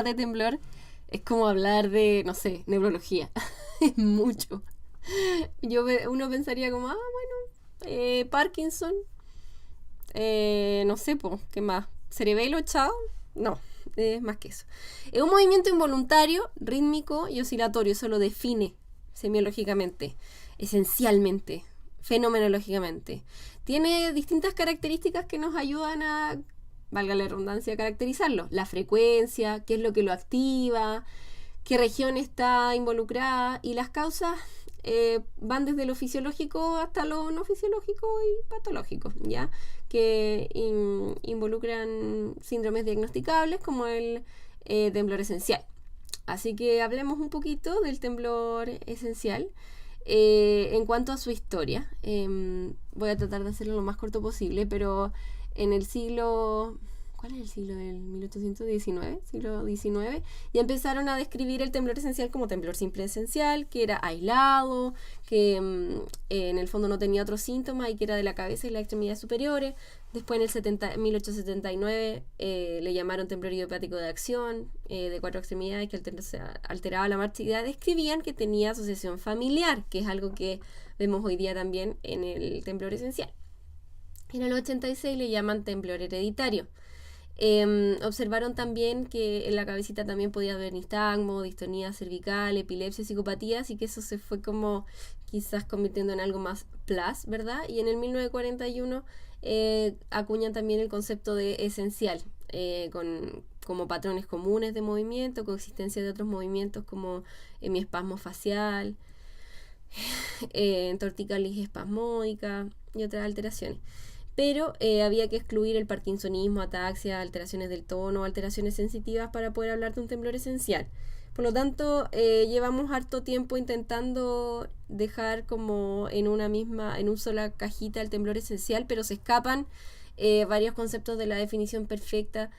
de temblor es como hablar de, no sé, neurología. Es mucho. Uno pensaría como, Parkinson, no sé, ¿qué más? ¿Cerebelo, chao? No, es más que eso. Es un movimiento involuntario, rítmico y oscilatorio, eso lo define semiológicamente, esencialmente, fenomenológicamente. Tiene distintas características que nos ayudan a, valga la redundancia, a caracterizarlo. La frecuencia, qué es lo que lo activa, qué región está involucrada, y las causas van desde lo fisiológico hasta lo no fisiológico y patológico, ¿ya? Que involucran síndromes diagnosticables como el temblor esencial. Así que hablemos un poquito del temblor esencial. En cuanto a su historia, voy a tratar de hacerlo lo más corto posible, pero en el siglo... ¿Cuál es el siglo del 1819? Siglo XIX. Ya empezaron a describir el temblor esencial como temblor simple esencial, que era aislado, que en el fondo no tenía otros síntomas y que era de la cabeza y las extremidades superiores. Después en 1879 le llamaron temblor idiopático de acción, de 4 extremidades, que alteraba la marcha. Describían que tenía asociación familiar, que es algo que vemos hoy día también en el temblor esencial. En el 86 le llaman temblor hereditario. Observaron también que en la cabecita también podía haber nistagmo, distonía cervical, epilepsia, psicopatía, así que eso se fue como quizás convirtiendo en algo más plus, ¿verdad? Y en el 1941 acuñan también el concepto de esencial, como patrones comunes de movimiento, coexistencia de otros movimientos como hemiespasmo facial, torticalis espasmódica y otras alteraciones. Pero había que excluir el parkinsonismo, ataxia, alteraciones del tono, alteraciones sensitivas para poder hablar de un temblor esencial. Por lo tanto, llevamos harto tiempo intentando dejar como en una sola cajita el temblor esencial, pero se escapan varios conceptos de la definición perfecta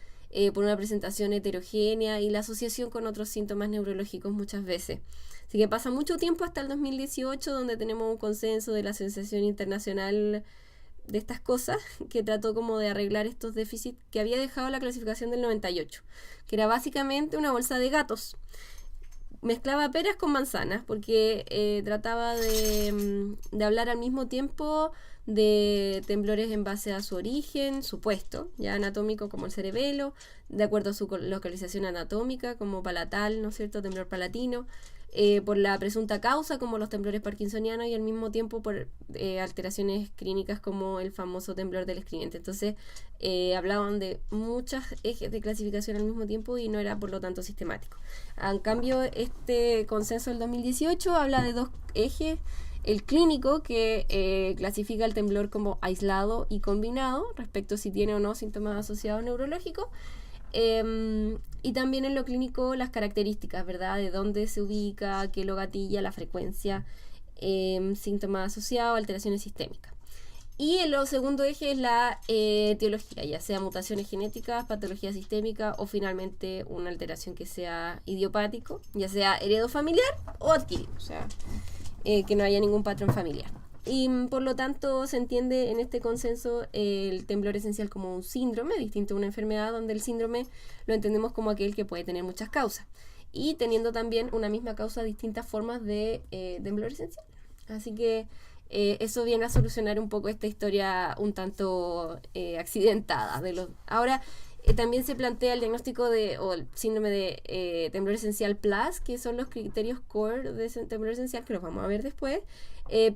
por una presentación heterogénea y la asociación con otros síntomas neurológicos muchas veces. Así que pasa mucho tiempo hasta el 2018, donde tenemos un consenso de la Asociación Internacional de estas cosas, que trató como de arreglar estos déficits que había dejado la clasificación del 98, que era básicamente una bolsa de gatos. Mezclaba peras con manzanas porque trataba de hablar al mismo tiempo de temblores en base a su origen, supuesto, ya anatómico como el cerebelo, de acuerdo a su localización anatómica como palatal, ¿no es cierto?, temblor palatino, por la presunta causa como los temblores parkinsonianos y al mismo tiempo por alteraciones clínicas como el famoso temblor del escribiente. Entonces hablaban de muchos ejes de clasificación al mismo tiempo y no era por lo tanto sistemático. En cambio, este consenso del 2018 habla de dos ejes: el clínico, que clasifica el temblor como aislado y combinado respecto a si tiene o no síntomas asociados neurológicos, y también en lo clínico las características, ¿verdad?, de dónde se ubica, qué lo gatilla, la frecuencia, síntomas asociados, alteraciones sistémicas. Y el segundo eje es la etiología, ya sea mutaciones genéticas, patología sistémica o finalmente una alteración que sea idiopático, ya sea heredofamiliar o adquirido, o sea, que no haya ningún patrón familiar. Y por lo tanto se entiende en este consenso el temblor esencial como un síndrome, distinto a una enfermedad, donde el síndrome lo entendemos como aquel que puede tener muchas causas y teniendo también una misma causa distintas formas de temblor esencial. Así que eso viene a solucionar un poco esta historia un tanto accidentada. Ahora también se plantea el diagnóstico o el síndrome de temblor esencial plus, que son los criterios core de ese temblor esencial, que los vamos a ver después,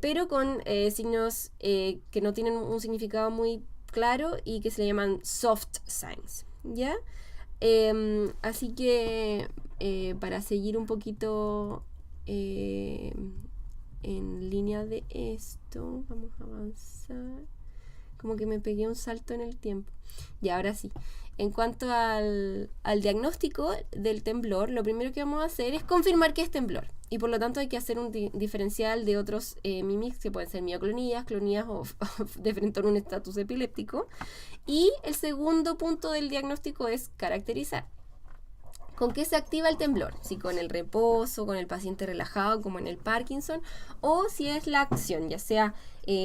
pero con signos que no tienen un significado muy claro y que se le llaman soft signs, ¿ya? Así que para seguir un poquito en línea de esto, vamos a avanzar. Como que me pegué un salto en el tiempo. Y ahora sí. En cuanto al diagnóstico del temblor, lo primero que vamos a hacer es confirmar que es temblor. Y por lo tanto hay que hacer un diferencial de otros mimics que pueden ser mioclonías, clonías o de frente a un estatus epiléptico. Y el segundo punto del diagnóstico es caracterizar. ¿Con qué se activa el temblor? Si con el reposo, con el paciente relajado, como en el Parkinson, o si es la acción, ya sea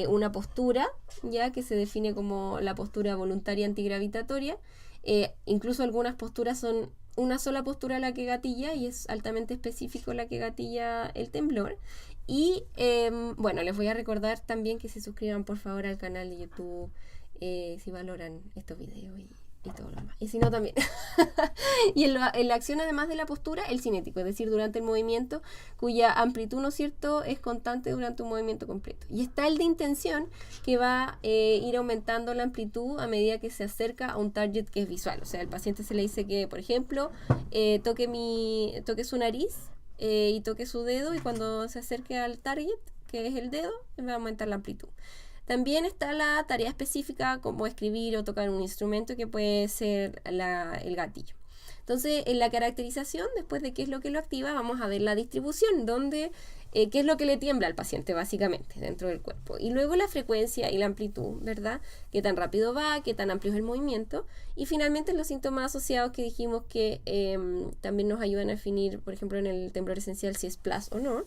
una postura, ya que se define como la postura voluntaria antigravitatoria. Incluso algunas posturas son una sola postura la que gatilla y es altamente específico la que gatilla el temblor. Y bueno, les voy a recordar también que se suscriban por favor al canal de YouTube si valoran estos videos y todo lo demás. Y si no, también. Y en la acción, además de la postura, el cinético, es decir, durante el movimiento, cuya amplitud, ¿no es cierto?, es constante durante un movimiento completo. Y está el de intención, que va a ir aumentando la amplitud a medida que se acerca a un target que es visual. O sea, al paciente se le dice que, por ejemplo, toque su nariz y toque su dedo, y cuando se acerque al target, que es el dedo, va a aumentar la amplitud. También está la tarea específica como escribir o tocar un instrumento, que puede ser el gatillo. Entonces, en la caracterización, después de qué es lo que lo activa, vamos a ver la distribución, donde qué es lo que le tiembla al paciente básicamente dentro del cuerpo. Y luego la frecuencia y la amplitud, ¿verdad? Qué tan rápido va, qué tan amplio es el movimiento. Y finalmente los síntomas asociados que dijimos que también nos ayudan a definir, por ejemplo, en el temblor esencial si es PLAS o no.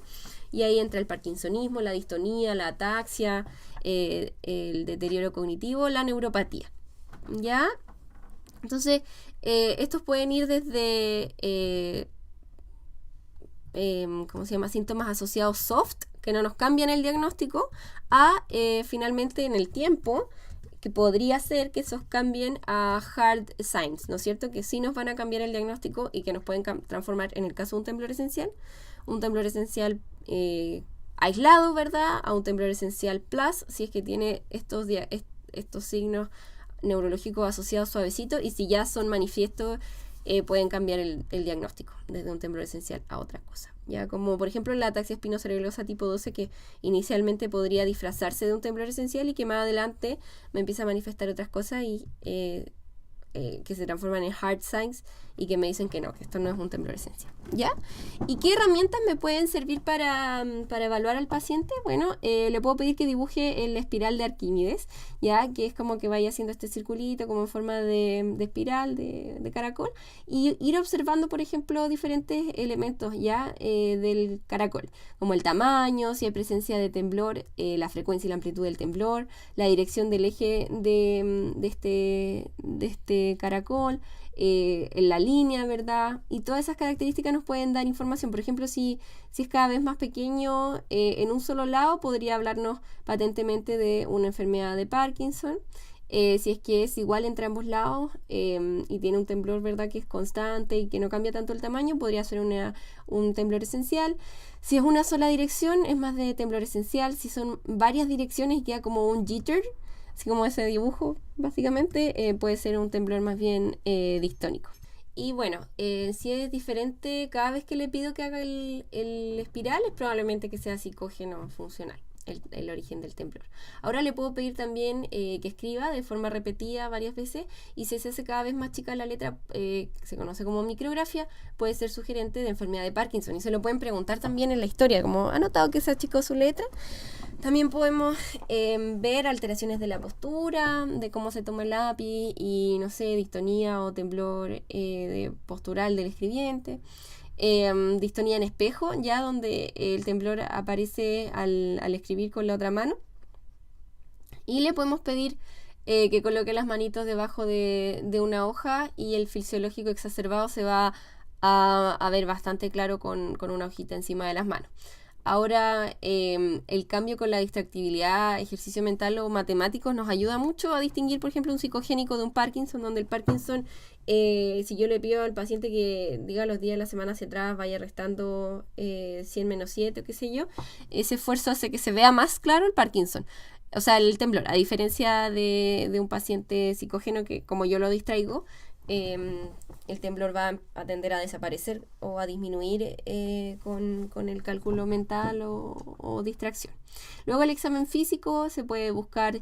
Y ahí entra el parkinsonismo, la distonía, la ataxia, el deterioro cognitivo, la neuropatía. ¿Ya? Entonces, estos pueden ir desde ¿cómo se llama? Síntomas asociados soft, que no nos cambian el diagnóstico, a finalmente en el tiempo, que podría ser que esos cambien a hard signs, ¿no es cierto? Que sí nos van a cambiar el diagnóstico y que nos pueden transformar, en el caso de un temblor esencial aislado, ¿verdad? A un temblor esencial plus, si es que tiene estos signos neurológicos asociados suavecitos, y si ya son manifiestos, pueden cambiar el diagnóstico desde un temblor esencial a otra cosa. Ya, como por ejemplo la ataxia espinocerebrosa tipo 12, que inicialmente podría disfrazarse de un temblor esencial y que más adelante me empieza a manifestar otras cosas y que se transforman en hard signs y que me dicen que no, que esto no es un temblor esencial. ¿Ya? ¿Y qué herramientas me pueden servir para evaluar al paciente? Bueno, le puedo pedir que dibuje la espiral de Arquímedes, ya, que es como que vaya haciendo este circulito como en forma de espiral, de caracol, y ir observando, por ejemplo, diferentes elementos ya del caracol, como el tamaño, si hay presencia de temblor, la frecuencia y la amplitud del temblor, la dirección del eje de este caracol, en la línea, ¿verdad? Y todas esas características nos pueden dar información. Por ejemplo, si es cada vez más pequeño en un solo lado, podría hablarnos patentemente de una enfermedad de Parkinson. Si es que es igual entre ambos lados y tiene un temblor, ¿verdad?, que es constante y que no cambia tanto el tamaño, podría ser un temblor esencial. Si es una sola dirección, es más de temblor esencial. Si son varias direcciones, queda como un jitter, así como ese dibujo, básicamente, puede ser un temblor más bien distónico. Y bueno, si es diferente cada vez que le pido que haga el espiral, es probablemente que sea psicógeno funcional, el origen del temblor. Ahora le puedo pedir también que escriba de forma repetida varias veces, y si se hace cada vez más chica la letra, se conoce como micrografía, puede ser sugerente de enfermedad de Parkinson. Y se lo pueden preguntar también en la historia, como ¿ha notado que se achicó su letra? También podemos ver alteraciones de la postura, de cómo se toma el lápiz y, no sé, distonía o temblor postural del escribiente. Distonía en espejo, ya donde el temblor aparece al escribir con la otra mano. Y le podemos pedir que coloque las manitos debajo de una hoja, y el fisiológico exacerbado se va a ver bastante claro con una hojita encima de las manos. Ahora, el cambio con la distractibilidad, ejercicio mental o matemáticos nos ayuda mucho a distinguir, por ejemplo, un psicogénico de un Parkinson, donde el Parkinson, si yo le pido al paciente que diga los días de la semana hacia atrás, vaya restando 100 menos 7 o qué sé yo, ese esfuerzo hace que se vea más claro el Parkinson, o sea, el temblor, a diferencia de un paciente psicógeno que, como yo lo distraigo, el temblor va a tender a desaparecer o a disminuir con el cálculo mental o distracción. Luego, el examen físico se puede buscar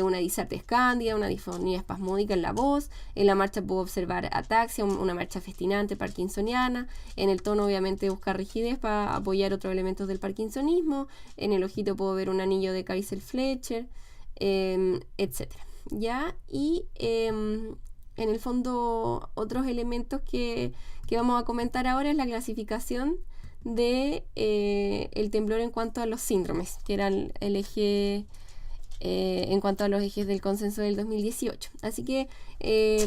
una disartria cándida, una disfonía espasmódica en la voz. En la marcha puedo observar ataxia, una marcha festinante parkinsoniana. En el tono, obviamente, buscar rigidez para apoyar otros elementos del parkinsonismo. En el ojito puedo ver un anillo de Kaiser-Fletcher, etc. ¿Ya? Y en el fondo, otros elementos que vamos a comentar ahora es la clasificación de el temblor en cuanto a los síndromes, que era el eje en cuanto a los ejes del consenso del 2018. Así que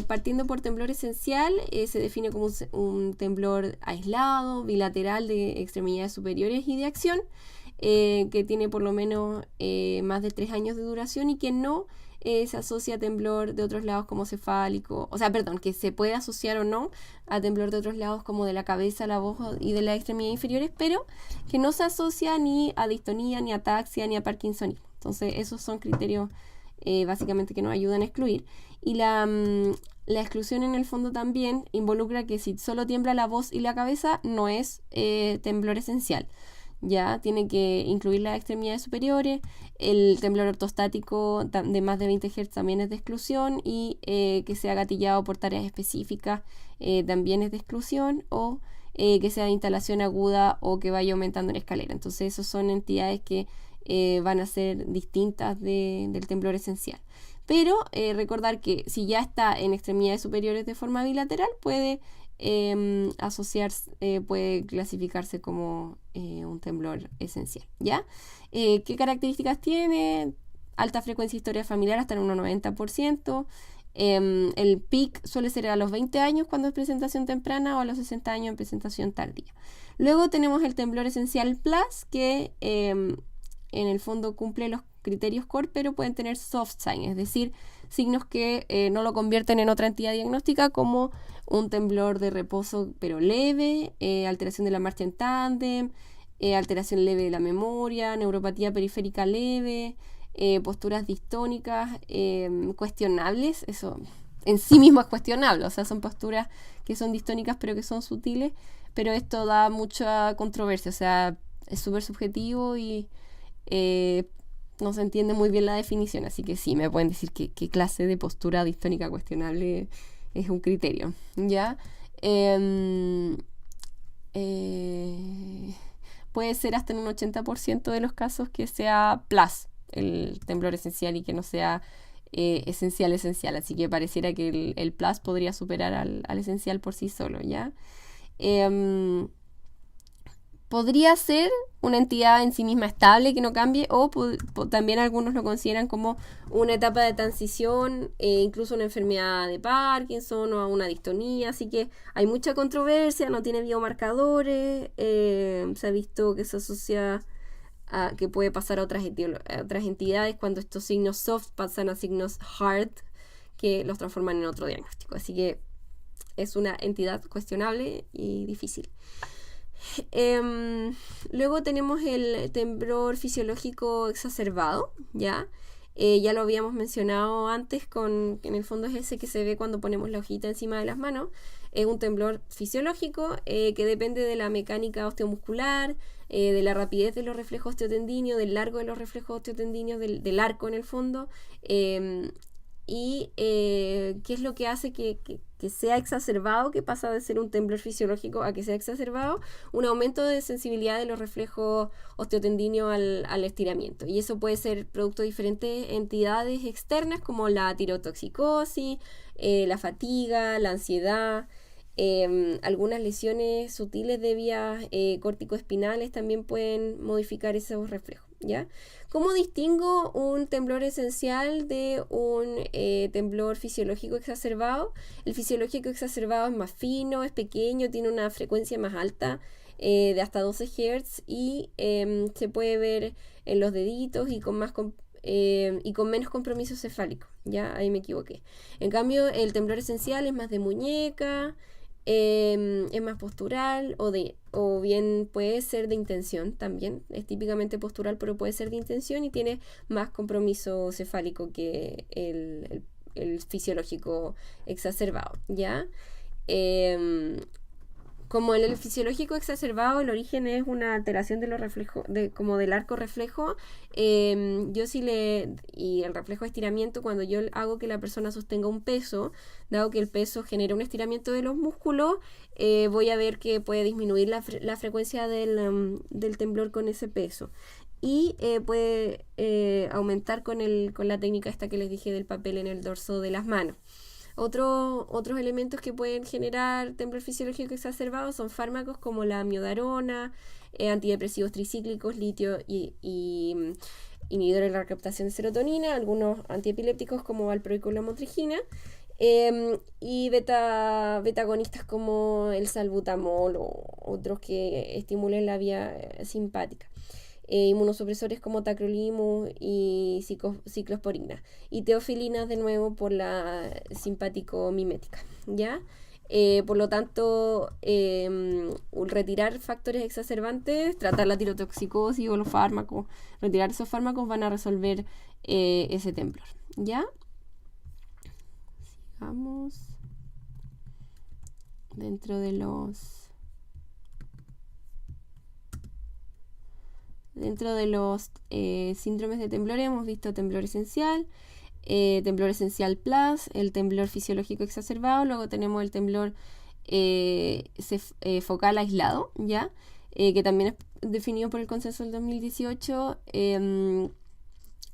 partiendo por temblor esencial, se define como un temblor aislado, bilateral de extremidades superiores y de acción, que tiene por lo menos más de 3 años de duración y que no se asocia a temblor de otros lados como cefálico, que se puede asociar o no a temblor de otros lados como de la cabeza, la voz y de las extremidades inferiores, pero que no se asocia ni a distonía, ni a ataxia, ni a parkinsonismo. Entonces esos son criterios básicamente que nos ayudan a excluir. Y la exclusión en el fondo también involucra que si solo tiembla la voz y la cabeza no es temblor esencial. Ya tiene que incluir las extremidades superiores. El temblor ortostático de más de 20 Hz también es de exclusión, y que sea gatillado por tareas específicas también es de exclusión, o que sea de instalación aguda o que vaya aumentando en escalera. Entonces esas son entidades que van a ser distintas del temblor esencial. Pero recordar que si ya está en extremidades superiores de forma bilateral, puede asociarse, puede clasificarse como un temblor esencial, ¿ya? ¿Qué características tiene? Alta frecuencia historia familiar hasta en un 90%. El PIC suele ser a los 20 años cuando es presentación temprana, o a los 60 años en presentación tardía. Luego tenemos el temblor esencial plus, que en el fondo cumple los criterios core, pero pueden tener soft sign, es decir, signos que no lo convierten en otra entidad diagnóstica, como un temblor de reposo pero leve, alteración de la marcha en tándem, alteración leve de la memoria, neuropatía periférica leve, posturas distónicas cuestionables. Eso en sí mismo es cuestionable, o sea, son posturas que son distónicas pero que son sutiles, pero esto da mucha controversia, o sea, es súper subjetivo y no se entiende muy bien la definición, así que sí, me pueden decir qué clase de postura distónica cuestionable es un criterio, ¿ya? Puede ser hasta en un 80% de los casos que sea plus el temblor esencial y que no sea esencial, así que pareciera que el plus podría superar al esencial por sí solo, ¿ya? Podría ser una entidad en sí misma estable que no cambie, o también algunos lo consideran como una etapa de transición, incluso una enfermedad de Parkinson o una distonía, así que hay mucha controversia, no tiene biomarcadores, se ha visto que se asocia a que puede pasar a otras entidades cuando estos signos soft pasan a signos hard, que los transforman en otro diagnóstico, así que es una entidad cuestionable y difícil. Luego tenemos el temblor fisiológico exacerbado, ¿ya? Ya lo habíamos mencionado antes, en el fondo es ese que se ve cuando ponemos la hojita encima de las manos. Es un temblor fisiológico que depende de la mecánica osteomuscular, de la rapidez de los reflejos osteotendíneos, del largo de los reflejos osteotendíneos, del arco en el fondo, y qué es lo que hace que sea exacerbado, que pasa de ser un temblor fisiológico a que sea exacerbado: un aumento de sensibilidad de los reflejos osteotendíneos al estiramiento, y eso puede ser producto de diferentes entidades externas como la tirotoxicosis, la fatiga, la ansiedad. Algunas lesiones sutiles de vías corticoespinales también pueden modificar esos reflejos, ¿ya? ¿Cómo distingo un temblor esencial de un temblor fisiológico exacerbado? El fisiológico exacerbado es más fino, es pequeño, tiene una frecuencia más alta, de hasta 12 Hz, y se puede ver en los deditos y con menos compromiso cefálico, ¿ya? Ahí me equivoqué. En cambio, el temblor esencial es más de muñeca, es más postural, o bien puede ser de intención también, es típicamente postural pero puede ser de intención, y tiene más compromiso cefálico que el fisiológico exacerbado, ¿ya? Como en el fisiológico exacerbado el origen es una alteración de los reflejos, como del arco reflejo, y el reflejo de estiramiento, cuando yo hago que la persona sostenga un peso, dado que el peso genera un estiramiento de los músculos, voy a ver que puede disminuir la frecuencia del temblor con ese peso, y puede aumentar con la técnica esta que les dije del papel en el dorso de las manos. Otros elementos que pueden generar temblor fisiológico exacerbado son fármacos como la amiodarona, antidepresivos tricíclicos, litio y inhibidores de la recaptación de serotonina, algunos antiepilépticos como valproico y lamotrigina, y beta-agonistas como el salbutamol o otros que estimulen la vía simpática. Inmunosupresores como tacrolimus y ciclosporina, y teofilinas de nuevo por la simpático-mimética, ¿ya? Por lo tanto, retirar factores exacerbantes, tratar la tirotoxicosis o los fármacos, retirar esos fármacos van a resolver ese temblor, ¿ya? Sigamos. Dentro de los síndromes de temblor hemos visto temblor esencial, temblor esencial plus, el temblor fisiológico exacerbado, luego tenemos el temblor focal aislado, ¿ya? Que también es definido por el consenso del 2018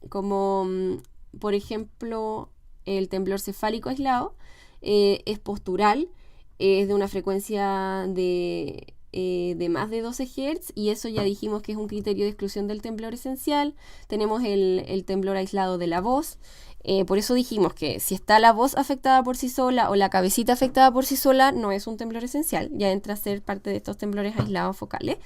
como, por ejemplo, el temblor cefálico aislado, es postural, es de una frecuencia de más de 12 Hz, y eso ya dijimos que es un criterio de exclusión del temblor esencial. Tenemos el temblor aislado de la voz. Por eso dijimos que si está la voz afectada por sí sola o la cabecita afectada por sí sola, no es un temblor esencial, ya entra a ser parte de estos temblores aislados focales.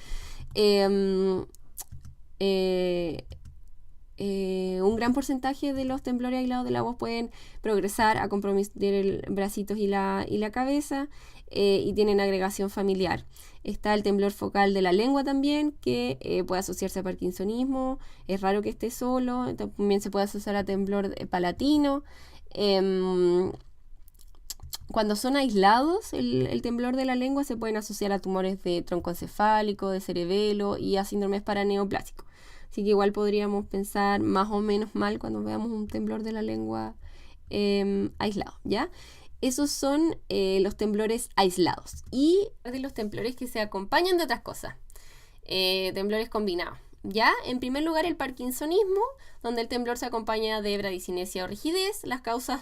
Un gran porcentaje de los temblores aislados de la voz pueden progresar a comprometer bracitos y la cabeza, y tienen agregación familiar. Está el temblor focal de la lengua también, que puede asociarse a parkinsonismo, es raro que esté solo, también se puede asociar a temblor palatino. Cuando son aislados, el temblor de la lengua se pueden asociar a tumores de tronco encefálico, de cerebelo y a síndromes paraneoplásicos. Así que igual podríamos pensar más o menos mal cuando veamos un temblor de la lengua aislado, ¿ya? Esos son los temblores aislados. Y de los temblores que se acompañan de otras cosas, temblores combinados, ¿ya? En primer lugar, el parkinsonismo, donde el temblor se acompaña de bradicinesia o rigidez. Las causas,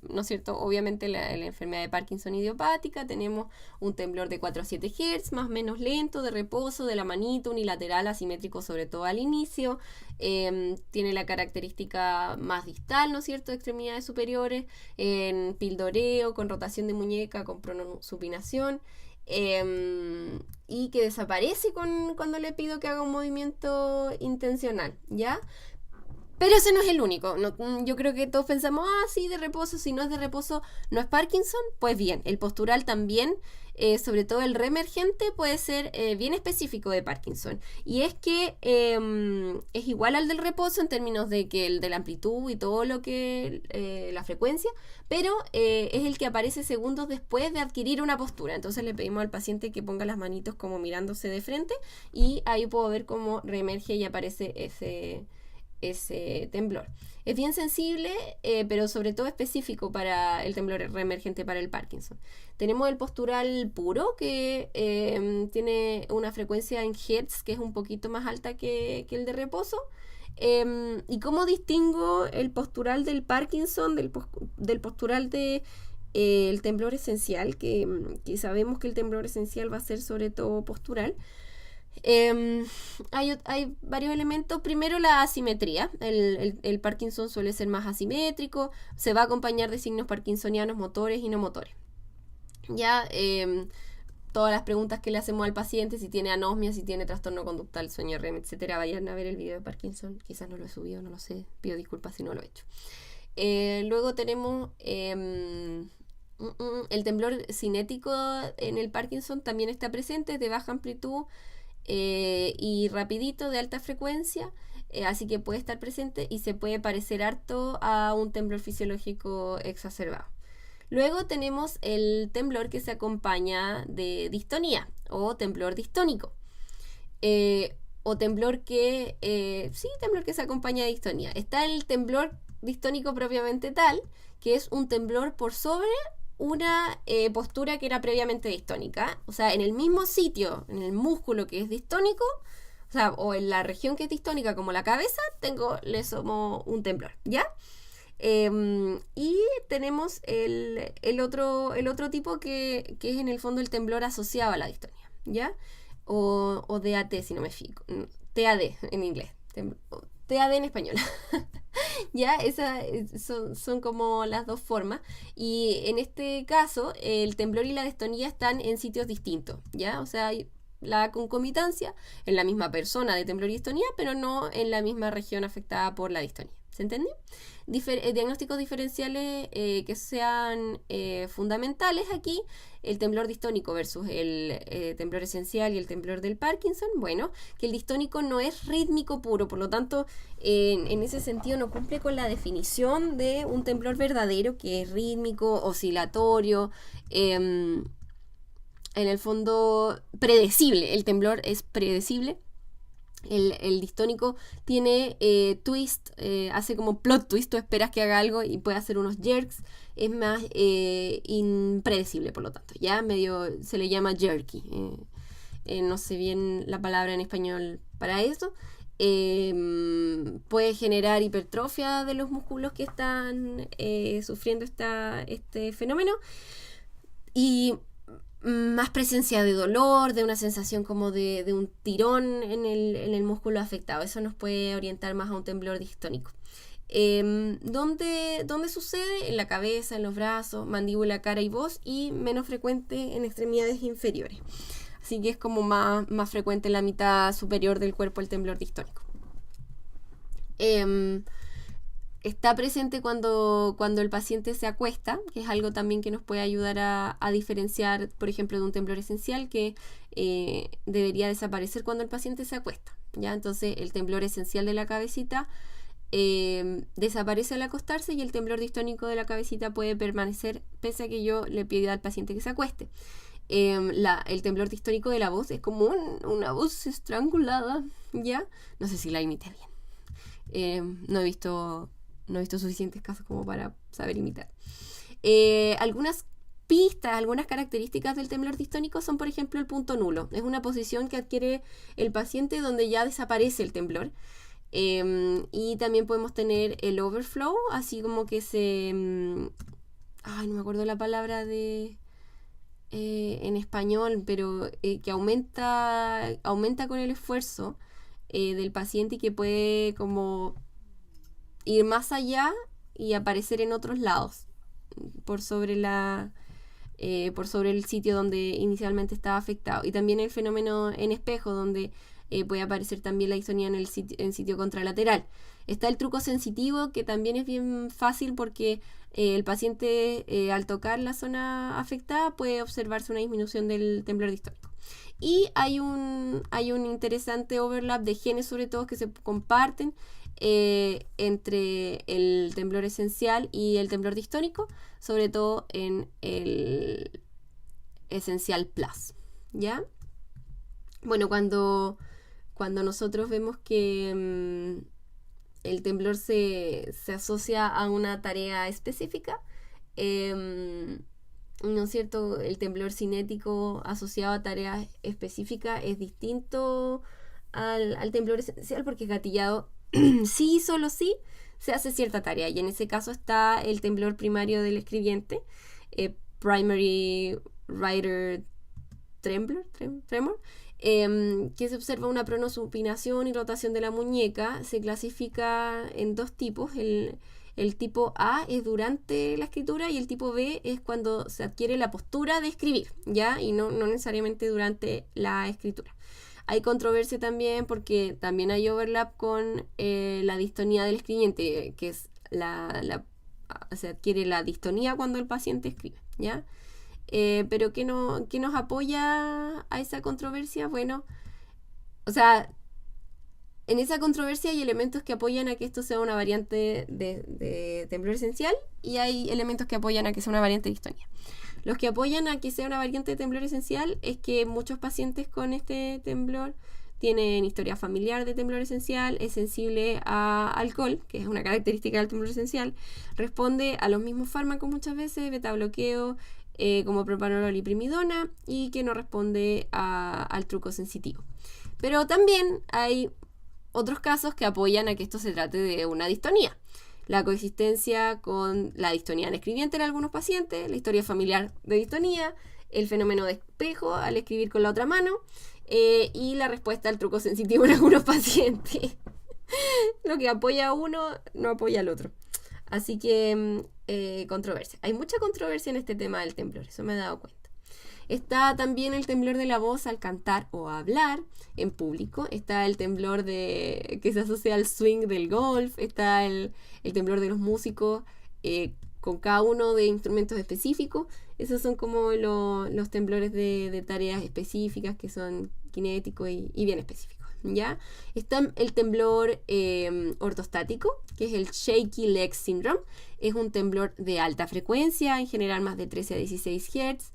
¿no es cierto? Obviamente la enfermedad de Parkinson idiopática. Tenemos un temblor de 4 a 7 Hz, más o menos lento, de reposo, de la manito, unilateral, asimétrico, sobre todo al inicio. Tiene la característica más distal, ¿no es cierto?, de extremidades superiores, en pildoreo, con rotación de muñeca, con pronosupinación. Y que desaparece cuando le pido que haga un movimiento intencional, ¿ya? Pero ese no es el único. Yo creo que todos pensamos, sí, de reposo. Si no es de reposo, ¿no es Parkinson? Pues bien, el postural también, sobre todo el reemergente, puede ser bien específico de Parkinson. Y es que es igual al del reposo en términos de que el de la amplitud y todo lo que la frecuencia, pero es el que aparece segundos después de adquirir una postura. Entonces le pedimos al paciente que ponga las manitos como mirándose de frente, y ahí puedo ver cómo reemerge y aparece ese temblor. Es bien sensible, pero sobre todo específico para el temblor reemergente para el Parkinson. Tenemos el postural puro, que tiene una frecuencia en Hertz que es un poquito más alta que el de reposo. ¿Y cómo distingo el postural del Parkinson del postural de el temblor esencial? Que sabemos que el temblor esencial va a ser sobre todo postural. Hay varios elementos. Primero, la asimetría. El Parkinson suele ser más asimétrico, se va a acompañar de signos parkinsonianos motores y no motores. Ya, todas las preguntas que le hacemos al paciente, si tiene anosmia, si tiene trastorno conductal, sueño REM, etcétera, vayan a ver el video de Parkinson. Quizás no lo he subido, no lo sé, pido disculpas si no lo he hecho. Luego tenemos el temblor cinético en el Parkinson, también está presente, de baja amplitud y rapidito, de alta frecuencia, así que puede estar presente y se puede parecer harto a un temblor fisiológico exacerbado. Luego tenemos el temblor que se acompaña de distonía o temblor distónico, o temblor que temblor que se acompaña de distonía. Está el temblor distónico propiamente tal, que es un temblor por sobre una postura que era previamente distónica, o sea, en el mismo sitio, en el músculo que es distónico, o sea, o en la región que es distónica como la cabeza, le sumo un temblor, ¿ya? Y tenemos el otro tipo que es en el fondo el temblor asociado a la distonía, ¿ya? O DAT, si no me fijo, TAD en inglés, TAD en español. Ya, esas son como las dos formas. Y en este caso, el temblor y la distonía están en sitios distintos, ¿ya? O sea, hay la concomitancia en la misma persona de temblor y distonía, pero no en la misma región afectada por la distonía. ¿Se entiende? Diagnósticos diferenciales que sean fundamentales aquí: el temblor distónico versus el temblor esencial y el temblor del Parkinson. Bueno, que el distónico no es rítmico puro, por lo tanto, en ese sentido no cumple con la definición de un temblor verdadero, que es rítmico, oscilatorio, en el fondo predecible. El temblor es predecible. El distónico tiene twist, hace como plot twist, tú esperas que haga algo y puede hacer unos jerks, es más impredecible, por lo tanto, ya medio se le llama jerky, no sé bien la palabra en español para eso. Puede generar hipertrofia de los músculos que están sufriendo este fenómeno, y más presencia de dolor, de una sensación como de un tirón en el músculo afectado. Eso nos puede orientar más a un temblor distónico. ¿Dónde sucede? En la cabeza, en los brazos, mandíbula, cara y voz, y menos frecuente en extremidades inferiores. Así que es como más frecuente en la mitad superior del cuerpo el temblor distónico. Está presente cuando el paciente se acuesta, que es algo también que nos puede ayudar a diferenciar, por ejemplo, de un temblor esencial, que debería desaparecer cuando el paciente se acuesta, ¿ya? Entonces, el temblor esencial de la cabecita desaparece al acostarse, y el temblor distónico de la cabecita puede permanecer pese a que yo le pido al paciente que se acueste. El temblor distónico de la voz es como una voz estrangulada, ¿ya? No sé si la imité bien. No he visto suficientes casos como para saber imitar. Algunas pistas, algunas características del temblor distónico son, por ejemplo, el punto nulo. Es una posición que adquiere el paciente donde ya desaparece el temblor. Y también podemos tener el overflow, así como que no me acuerdo la palabra en español, pero que aumenta con el esfuerzo del paciente, y que puede como ir más allá y aparecer en otros lados por sobre el sitio donde inicialmente estaba afectado. Y también el fenómeno en espejo, donde puede aparecer también la distonía en sitio contralateral. Está el truco sensitivo, que también es bien fácil porque el paciente al tocar la zona afectada puede observarse una disminución del temblor distónico. Y hay un interesante overlap de genes, sobre todo, que se comparten entre el temblor esencial y el temblor distónico, sobre todo en el esencial plus, ¿ya? Bueno, cuando nosotros vemos que el temblor se asocia a una tarea específica, ¿no es cierto? El temblor cinético asociado a tareas específicas es distinto al temblor esencial, porque es gatillado sí, solo sí, se hace cierta tarea, y en ese caso está el temblor primario del escribiente, primary writer tremor, que se observa una pronosupinación y rotación de la muñeca. Se clasifica en dos tipos. El tipo A es durante la escritura, y el tipo B es cuando se adquiere la postura de escribir, ¿ya? Y no necesariamente durante la escritura. Hay controversia también, porque también hay overlap con la distonía del escribiente, que es se adquiere la distonía cuando el paciente escribe, ¿ya? Pero ¿qué nos apoya a esa controversia? Bueno, o sea, en esa controversia hay elementos que apoyan a que esto sea una variante de temblor esencial, y hay elementos que apoyan a que sea una variante de distonía. Los que apoyan a que sea una variante de temblor esencial es que muchos pacientes con este temblor tienen historia familiar de temblor esencial, es sensible a alcohol, que es una característica del temblor esencial, responde a los mismos fármacos muchas veces, beta bloqueo, como propanolol y primidona, y que no responde al truco sensitivo. Pero también hay otros casos que apoyan a que esto se trate de una distonía. La coexistencia con la distonía en escribiente en algunos pacientes, la historia familiar de distonía, el fenómeno de espejo al escribir con la otra mano, y la respuesta al truco sensitivo en algunos pacientes. Lo que apoya a uno no apoya al otro. Así que controversia. Hay mucha controversia en este tema del temblor, eso me he dado cuenta. Está también el temblor de la voz al cantar o hablar en público. Está el temblor que se asocia al swing del golf. Está el temblor de los músicos con cada uno de instrumentos específicos. Esos son como los temblores de tareas específicas que son cinéticos y bien específicos. ¿Ya? Está el temblor ortostático, que es el Shaky Leg Syndrome. Es un temblor de alta frecuencia, en general más de 13 a 16 Hz.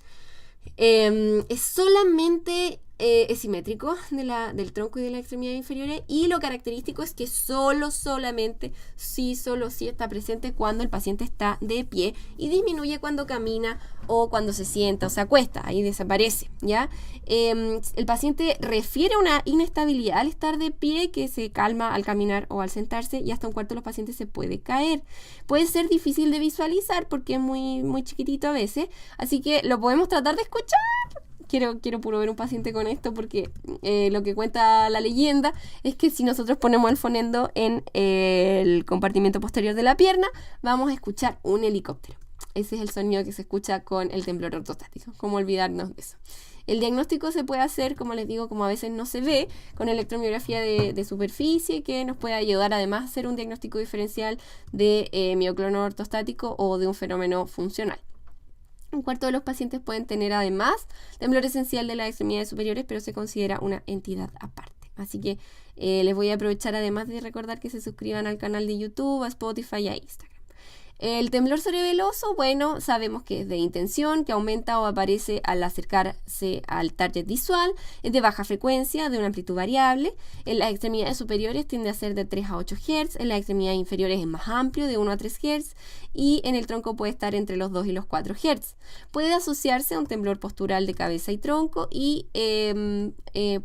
Es solamente es simétrico del tronco y de las extremidades inferiores, y lo característico es que solo si está presente cuando el paciente está de pie y disminuye cuando camina o cuando se sienta o se acuesta, ahí desaparece, ¿ya? El paciente refiere una inestabilidad al estar de pie que se calma al caminar o al sentarse, y hasta un cuarto de los pacientes se puede caer. Puede ser difícil de visualizar porque es muy, muy chiquitito a veces, así que lo podemos tratar de escuchar. Quiero puro ver un paciente con esto porque lo que cuenta la leyenda es que si nosotros ponemos el fonendo en el compartimento posterior de la pierna, vamos a escuchar un helicóptero. Ese es el sonido que se escucha con el temblor ortostático. ¿Cómo olvidarnos de eso? El diagnóstico se puede hacer, como les digo, como a veces no se ve, con electromiografía de superficie, que nos puede ayudar además a hacer un diagnóstico diferencial de mioclonus ortostático o de un fenómeno funcional. Un cuarto de los pacientes pueden tener además temblor esencial de las extremidades superiores, pero se considera una entidad aparte. Así que les voy a aprovechar además de recordar que se suscriban al canal de YouTube, a Spotify y a Instagram. El temblor cerebeloso, bueno, sabemos que es de intención, que aumenta o aparece al acercarse al target visual, es de baja frecuencia, de una amplitud variable. En las extremidades superiores tiende a ser de 3 a 8 Hz, en las extremidades inferiores es más amplio, de 1 a 3 Hz, y en el tronco puede estar entre los 2 y los 4 Hz. Puede asociarse a un temblor postural de cabeza y tronco y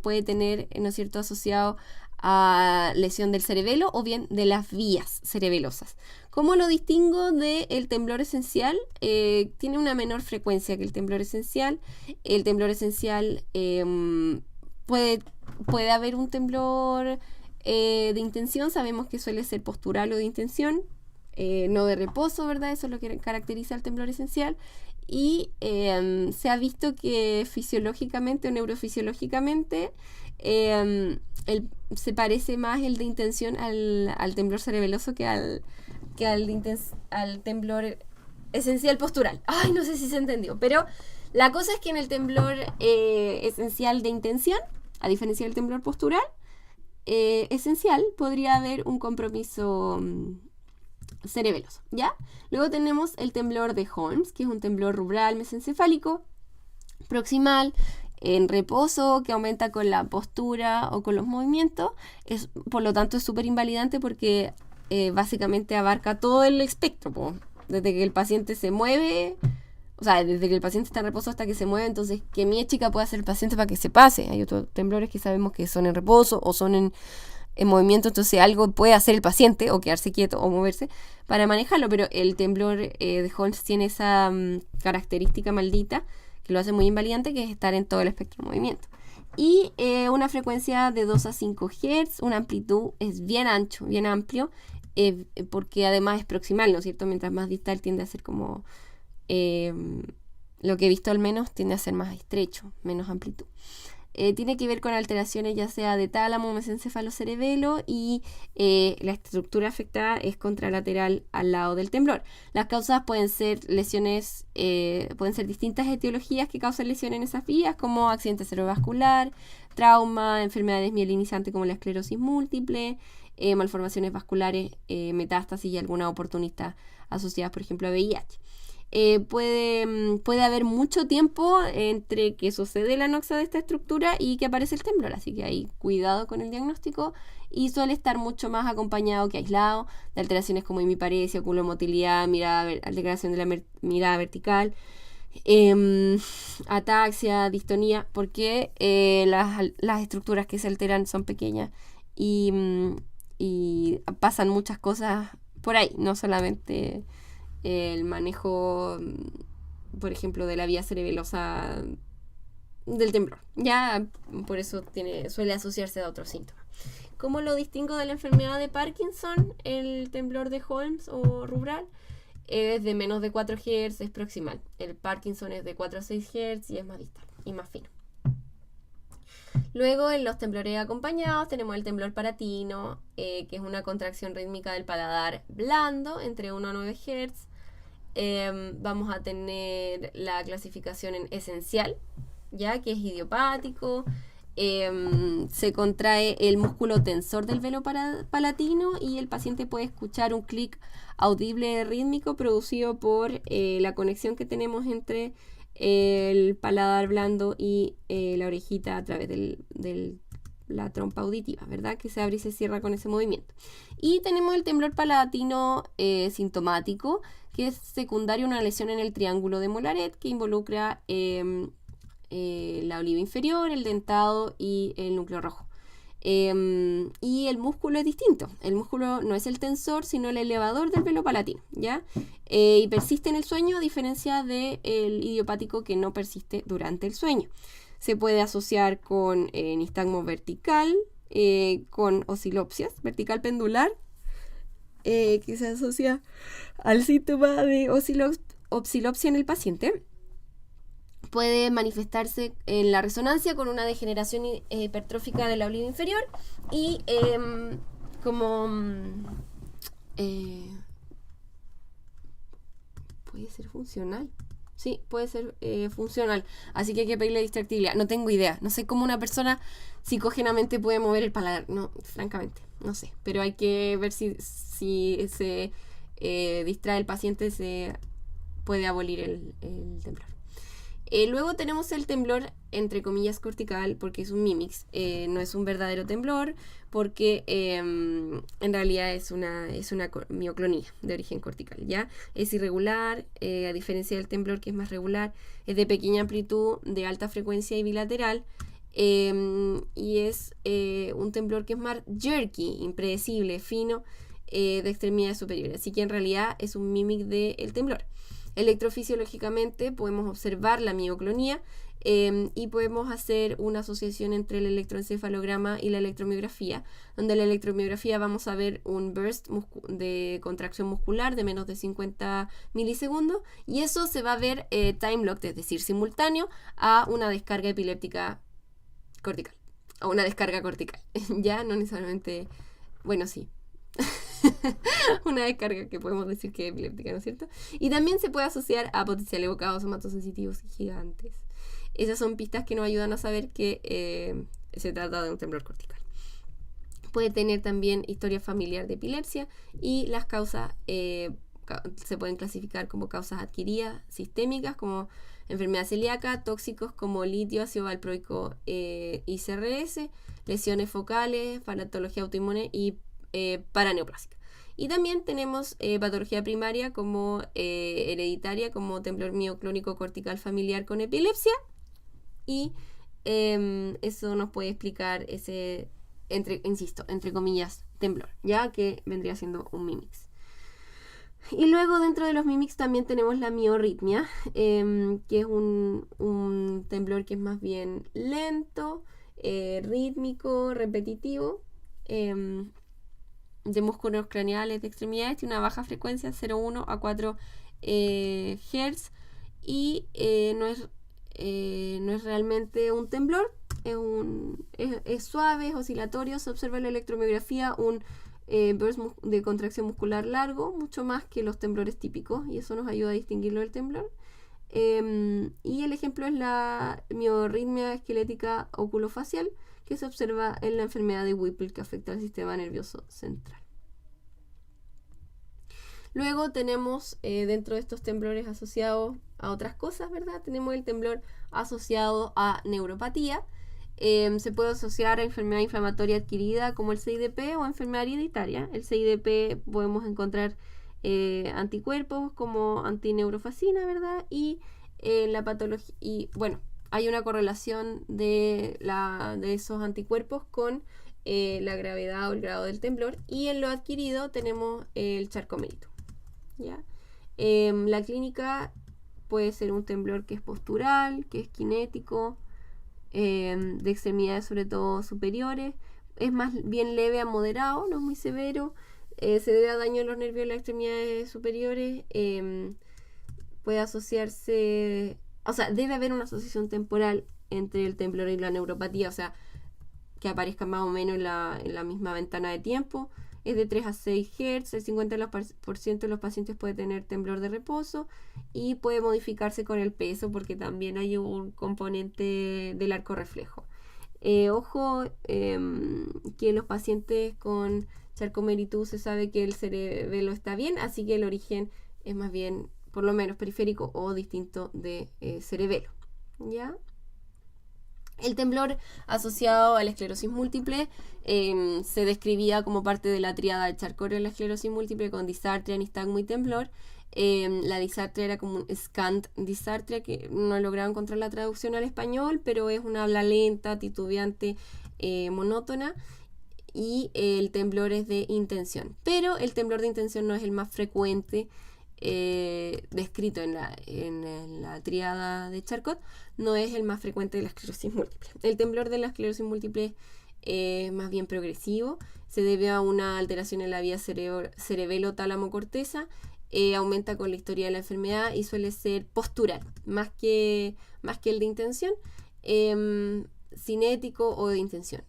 puede tener, ¿no es cierto?, asociado a lesión del cerebelo o bien de las vías cerebelosas. ¿Cómo lo distingo del temblor esencial? Tiene una menor frecuencia que el temblor esencial. El temblor esencial puede haber un temblor de intención. Sabemos que suele ser postural o de intención, no de reposo, ¿verdad? Eso es lo que caracteriza al temblor esencial. Y se ha visto que fisiológicamente o neurofisiológicamente se parece más el de intención al temblor cerebeloso que al temblor esencial postural. Ay, no sé si se entendió, pero la cosa es que en el temblor esencial de intención, a diferencia del temblor postural esencial, podría haber un compromiso cerebeloso, ¿ya? Luego tenemos el temblor de Holmes, que es un temblor rubral mesencefálico proximal en reposo, que aumenta con la postura o con los movimientos. Por lo tanto es súper invalidante porque básicamente abarca todo el espectro, desde que el paciente se mueve, o sea, desde que el paciente está en reposo hasta que se mueve. Entonces, ¿qué miéchica puede hacer el paciente para que se pase? Hay otros temblores que sabemos que son en reposo o son en movimiento, entonces algo puede hacer el paciente o quedarse quieto o moverse para manejarlo, pero el temblor de Holmes tiene esa característica maldita que lo hace muy invalidante, que es estar en todo el espectro de movimiento. Y una frecuencia de 2 a 5 Hz, una amplitud es bien ancho, bien amplio, porque además es proximal, ¿no es cierto? Mientras más distal tiende a ser como, lo que he visto al menos, tiende a ser más estrecho, menos amplitud. Tiene que ver con alteraciones ya sea de tálamo, mesencéfalo, cerebelo, y la estructura afectada es contralateral al lado del temblor. Las causas pueden ser lesiones, pueden ser distintas etiologías que causan lesiones en esas vías, como accidente cerebrovascular, trauma, enfermedades mielinizantes como la esclerosis múltiple, malformaciones vasculares, metástasis y alguna oportunista asociadas, por ejemplo, a VIH. Puede haber mucho tiempo entre que sucede la anoxia de esta estructura y que aparece el temblor, así que hay cuidado con el diagnóstico, y suele estar mucho más acompañado que aislado de alteraciones como hemiparesia, oculomotilidad, alteración de la mirada vertical, ataxia, distonía, porque las estructuras que se alteran son pequeñas y pasan muchas cosas por ahí, no solamente el manejo, por ejemplo, de la vía cerebelosa del temblor. Ya por eso suele asociarse a otros síntomas. ¿Cómo lo distingo de la enfermedad de Parkinson? El temblor de Holmes o rubral es de menos de 4 Hz, es proximal. El Parkinson es de 4 a 6 Hz y es más distal y más fino. Luego, en los temblores acompañados, tenemos el temblor palatino, que es una contracción rítmica del paladar blando, entre 1 a 9 Hz. Vamos a tener la clasificación en esencial, ya que es idiopático. Se contrae el músculo tensor del velo palatino y el paciente puede escuchar un clic audible rítmico producido por la conexión que tenemos entre el paladar blando y la orejita a través de la trompa auditiva, ¿verdad? Que se abre y se cierra con ese movimiento. Y tenemos el temblor palatino sintomático, que es secundario a una lesión en el triángulo de Mollaret, que involucra la oliva inferior, el dentado y el núcleo rojo. Y el músculo es distinto. El músculo no es el tensor, sino el elevador del velo palatino, ¿ya? Y persiste en el sueño, a diferencia del idiopático que no persiste durante el sueño. Se puede asociar con nistagmo vertical, con oscilopsias, vertical pendular, que se asocia al síntoma de oscilopsia en el paciente. Puede manifestarse en la resonancia con una degeneración hipertrófica de la oliva inferior y puede ser funcional. Sí, puede ser funcional. Así que hay que pedirle distractibilidad. No tengo idea. No sé cómo una persona psicógenamente puede mover el paladar. No, francamente, no sé. Pero hay que ver si se distrae el paciente, se puede abolir el temblor. Luego tenemos el temblor, entre comillas, cortical, porque es un mimix. No es un verdadero temblor, porque en realidad es una mioclonía de origen cortical, ¿ya? Es irregular, a diferencia del temblor, que es más regular. Es de pequeña amplitud, de alta frecuencia y bilateral. Y es un temblor que es más jerky, impredecible, fino, de extremidades superiores. Así que en realidad es un mimic del temblor. Electrofisiológicamente podemos observar la mioclonía y podemos hacer una asociación entre el electroencefalograma y la electromiografía, donde en la electromiografía vamos a ver un burst de contracción muscular de menos de 50 milisegundos y eso se va a ver time locked, es decir, simultáneo a una descarga epiléptica cortical, o una descarga cortical, ya no necesariamente, bueno, sí. Una descarga que podemos decir que es epiléptica, ¿no es cierto? Y también se puede asociar a potenciales evocados somatosensitivos gigantes. Esas son pistas que nos ayudan a saber que se trata de un temblor cortical. Puede tener también historia familiar de epilepsia y las causas se pueden clasificar como causas adquiridas sistémicas, como enfermedad celíaca, tóxicos como litio, ácido valproico y CRS, lesiones focales, patología autoinmune y paraneoplásica. Y también tenemos patología primaria como hereditaria, como temblor mioclónico cortical familiar con epilepsia. Y eso nos puede explicar ese, entre comillas, temblor, ya que vendría siendo un mimix. Y luego dentro de los mimics también tenemos la miorritmia, que es un temblor que es más bien lento, rítmico, repetitivo, de músculos craneales de extremidades, tiene una baja frecuencia, 0,1 a 4 Hz, y no es realmente un temblor, es suave, es oscilatorio. Se observa en la electromiografía un burst de contracción muscular largo, mucho más que los temblores típicos, y eso nos ayuda a distinguirlo del temblor. Y el ejemplo es la miorritmia esquelética oculofacial, que se observa en la enfermedad de Whipple, que afecta al sistema nervioso central. Luego tenemos dentro de estos temblores asociados a otras cosas, ¿verdad? Tenemos el temblor asociado a neuropatía. Se puede asociar a enfermedad inflamatoria adquirida como el CIDP o enfermedad hereditaria. El CIDP podemos encontrar anticuerpos como antineurofacina, ¿verdad? Y la patología, y bueno, hay una correlación de esos anticuerpos con la gravedad o el grado del temblor. Y en lo adquirido tenemos el charcomérito, ¿ya? La clínica puede ser un temblor que es postural, que es cinético, de extremidades sobre todo superiores, es más bien leve a moderado, no es muy severo. Se debe a daño en los nervios de las extremidades superiores. Puede asociarse, o sea, debe haber una asociación temporal entre el temblor y la neuropatía, o sea, que aparezca más o menos en la misma ventana de tiempo. Es de 3 a 6 Hz, el 50% de los pacientes puede tener temblor de reposo y puede modificarse con el peso porque también hay un componente del arco reflejo. Ojo, que los pacientes con sarcomeritud se sabe que el cerebelo está bien, así que el origen es más bien, por lo menos, periférico o distinto de cerebelo. ¿Ya? El temblor asociado a la esclerosis múltiple se describía como parte de la tríada de Charcot en la esclerosis múltiple con disartria, nistagmo y temblor. La disartria era como un scant disartria, que no lograron encontrar la traducción al español, pero es una habla lenta, titubeante, monótona. Y el temblor es de intención. Pero el temblor de intención no es el más frecuente descrito en la tríada de Charcot, no es el más frecuente de la esclerosis múltiple. El temblor de la esclerosis múltiple es más bien progresivo, se debe a una alteración en la vía cerebelo-tálamo-corteza, aumenta con la historia de la enfermedad y suele ser postural, más que el de intención, cinético o de intención,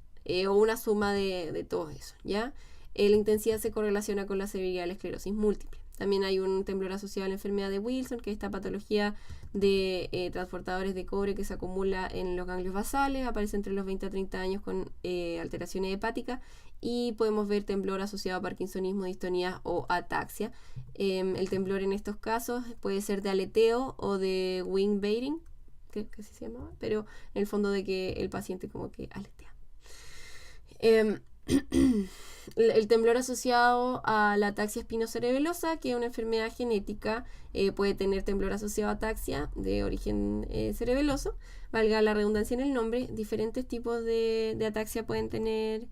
o una suma de todo eso, ¿ya? La intensidad se correlaciona con la severidad de la esclerosis múltiple. También hay un temblor asociado a la enfermedad de Wilson, que es esta patología de transportadores de cobre que se acumula en los ganglios basales, aparece entre los 20 a 30 años con alteraciones hepáticas, y podemos ver temblor asociado a parkinsonismo, distonía o ataxia. El temblor en estos casos puede ser de aleteo o de wing beating, que así se llamaba, pero en el fondo de que el paciente como que aletea. El temblor asociado a la ataxia espinocerebelosa, que es una enfermedad genética, puede tener temblor asociado a ataxia de origen cerebeloso, valga la redundancia en el nombre. Diferentes tipos de ataxia pueden tener,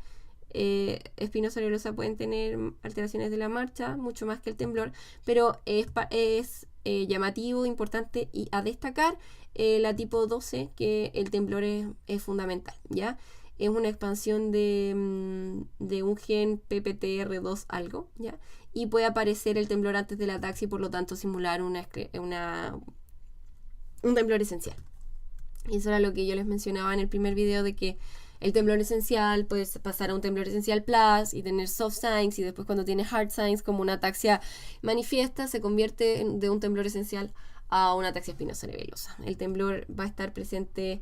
espinocerebelosa pueden tener alteraciones de la marcha, mucho más que el temblor, pero es llamativo, importante y a destacar la tipo 12, que el temblor es fundamental, ¿ya? Es una expansión de un gen PPTR2 algo, ¿ya? Y puede aparecer el temblor antes de la ataxia y por lo tanto simular un temblor esencial. Y eso era lo que yo les mencionaba en el primer video, de que el temblor esencial puede pasar a un temblor esencial plus y tener soft signs, y después cuando tiene hard signs como una ataxia manifiesta se convierte de un temblor esencial a una ataxia espinocerebelosa. El temblor va a estar presente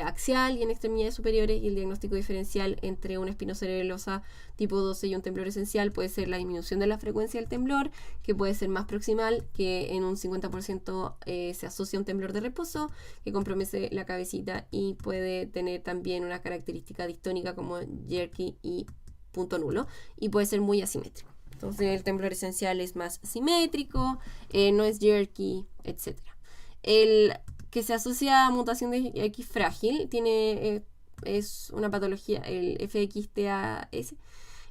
axial y en extremidades superiores, y el diagnóstico diferencial entre una espinocerebelosa tipo 12 y un temblor esencial puede ser la disminución de la frecuencia del temblor, que puede ser más proximal, que en un 50% se asocia a un temblor de reposo que compromete la cabecita, y puede tener también una característica distónica como jerky y punto nulo, y puede ser muy asimétrico. Entonces el temblor esencial es más simétrico, no es jerky, etc. El que se asocia a mutación de X frágil es una patología, el FXTAS, es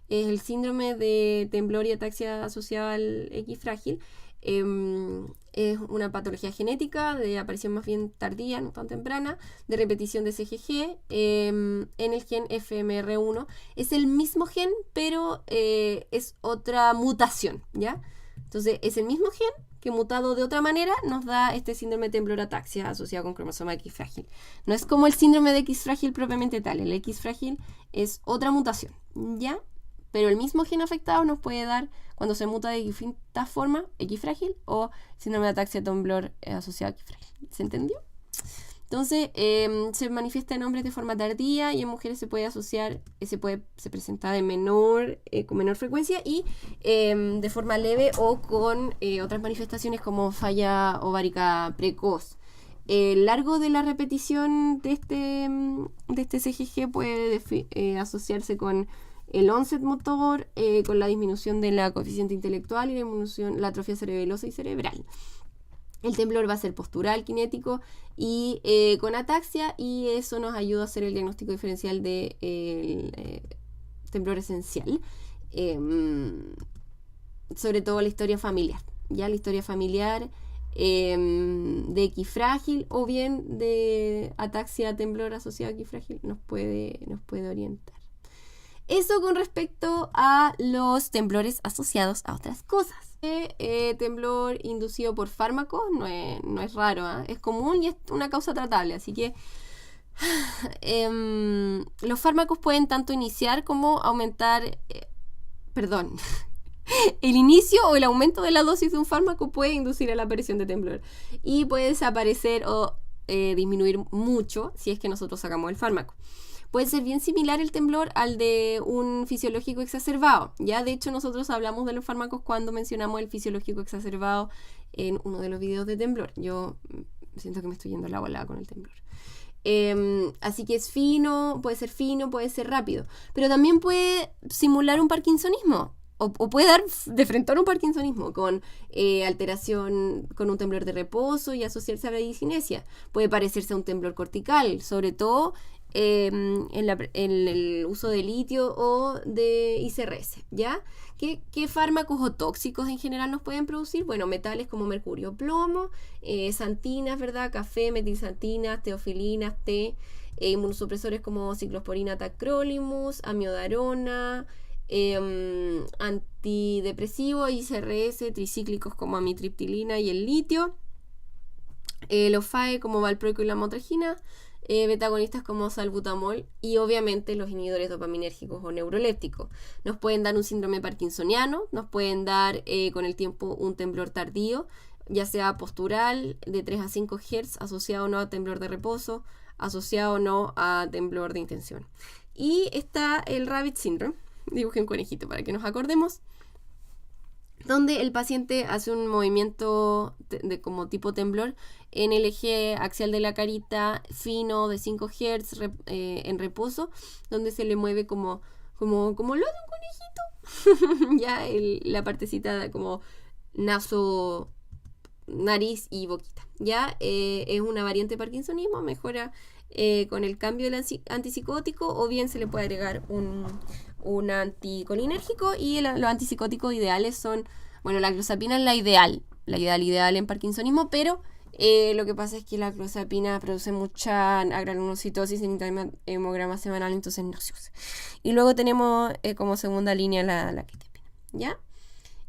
el síndrome de temblor y ataxia asociada al X frágil. Es una patología genética de aparición más bien tardía, no tan temprana, de repetición de CGG en el gen FMR1. Es el mismo gen, pero es otra mutación, ¿ya? Entonces es el mismo gen que mutado de otra manera nos da este síndrome de temblor-ataxia asociado con cromosoma X frágil. No es como el síndrome de X frágil propiamente tal, el X frágil es otra mutación, ¿ya? Pero el mismo gen afectado nos puede dar, cuando se muta de distintas formas, X frágil o síndrome de ataxia temblor asociado a X frágil. ¿Se entendió? Entonces, se manifiesta en hombres de forma tardía y en mujeres se puede asociar, se presenta con menor frecuencia y de forma leve o con otras manifestaciones como falla ovárica precoz. El largo de la repetición de este CGG puede asociarse con el onset motor, con la disminución de la coeficiente intelectual y la disminución, la atrofia cerebelosa y cerebral. El temblor va a ser postural, kinético y con ataxia, y eso nos ayuda a hacer el diagnóstico diferencial del temblor esencial. Sobre todo la historia familiar, ¿ya? La historia familiar de X frágil o bien de ataxia temblor asociado a X frágil nos puede orientar. Eso con respecto a los temblores asociados a otras cosas. Temblor inducido por fármacos no es raro, es común y es una causa tratable, así que los fármacos pueden tanto iniciar como aumentar, el inicio o el aumento de la dosis de un fármaco puede inducir a la aparición de temblor y puede desaparecer o disminuir mucho si es que nosotros sacamos el fármaco. Puede ser bien similar el temblor al de un fisiológico exacerbado. Ya, de hecho, nosotros hablamos de los fármacos cuando mencionamos el fisiológico exacerbado en uno de los videos de temblor. Yo siento que me estoy yendo a la volada con el temblor. Así que es fino, puede ser rápido. Pero también puede simular un parkinsonismo. O puede dar de frente a un parkinsonismo con alteración, con un temblor de reposo y asociarse a bradicinesia. Puede parecerse a un temblor cortical, sobre todo en el uso de litio o de ICRS, ¿ya? ¿Qué fármacos o tóxicos en general nos pueden producir? Bueno, metales como mercurio, plomo, santinas, ¿verdad? Café, metilsantinas, teofilinas, té, inmunosupresores como ciclosporina, tacrolimus, amiodarona, antidepresivos, ICRS, tricíclicos como amitriptilina y el litio, los FAE como valproico y la motrigina, betagonistas como salbutamol y obviamente los inhibidores dopaminérgicos o neurolépticos. Nos pueden dar un síndrome parkinsoniano, nos pueden dar con el tiempo un temblor tardío, ya sea postural de 3 a 5 Hz, asociado o no a temblor de reposo, asociado o no a temblor de intención. Y está el Rabbit Syndrome, dibujé un conejito para que nos acordemos, donde el paciente hace un movimiento de como tipo temblor en el eje axial de la carita fino de 5 Hz en reposo, donde se le mueve como lo de un conejito. Ya la partecita como naso, nariz y boquita. Ya es una variante de parkinsonismo, mejora con el cambio del antipsicótico, o bien se le puede agregar un anticolinérgico, y los antipsicóticos ideales son, bueno, la clozapina es la ideal en parkinsonismo, pero lo que pasa es que la clozapina produce mucha agranulocitosis en hemograma semanal, entonces no se usa. Y luego tenemos como segunda línea la quetiapina, ¿ya?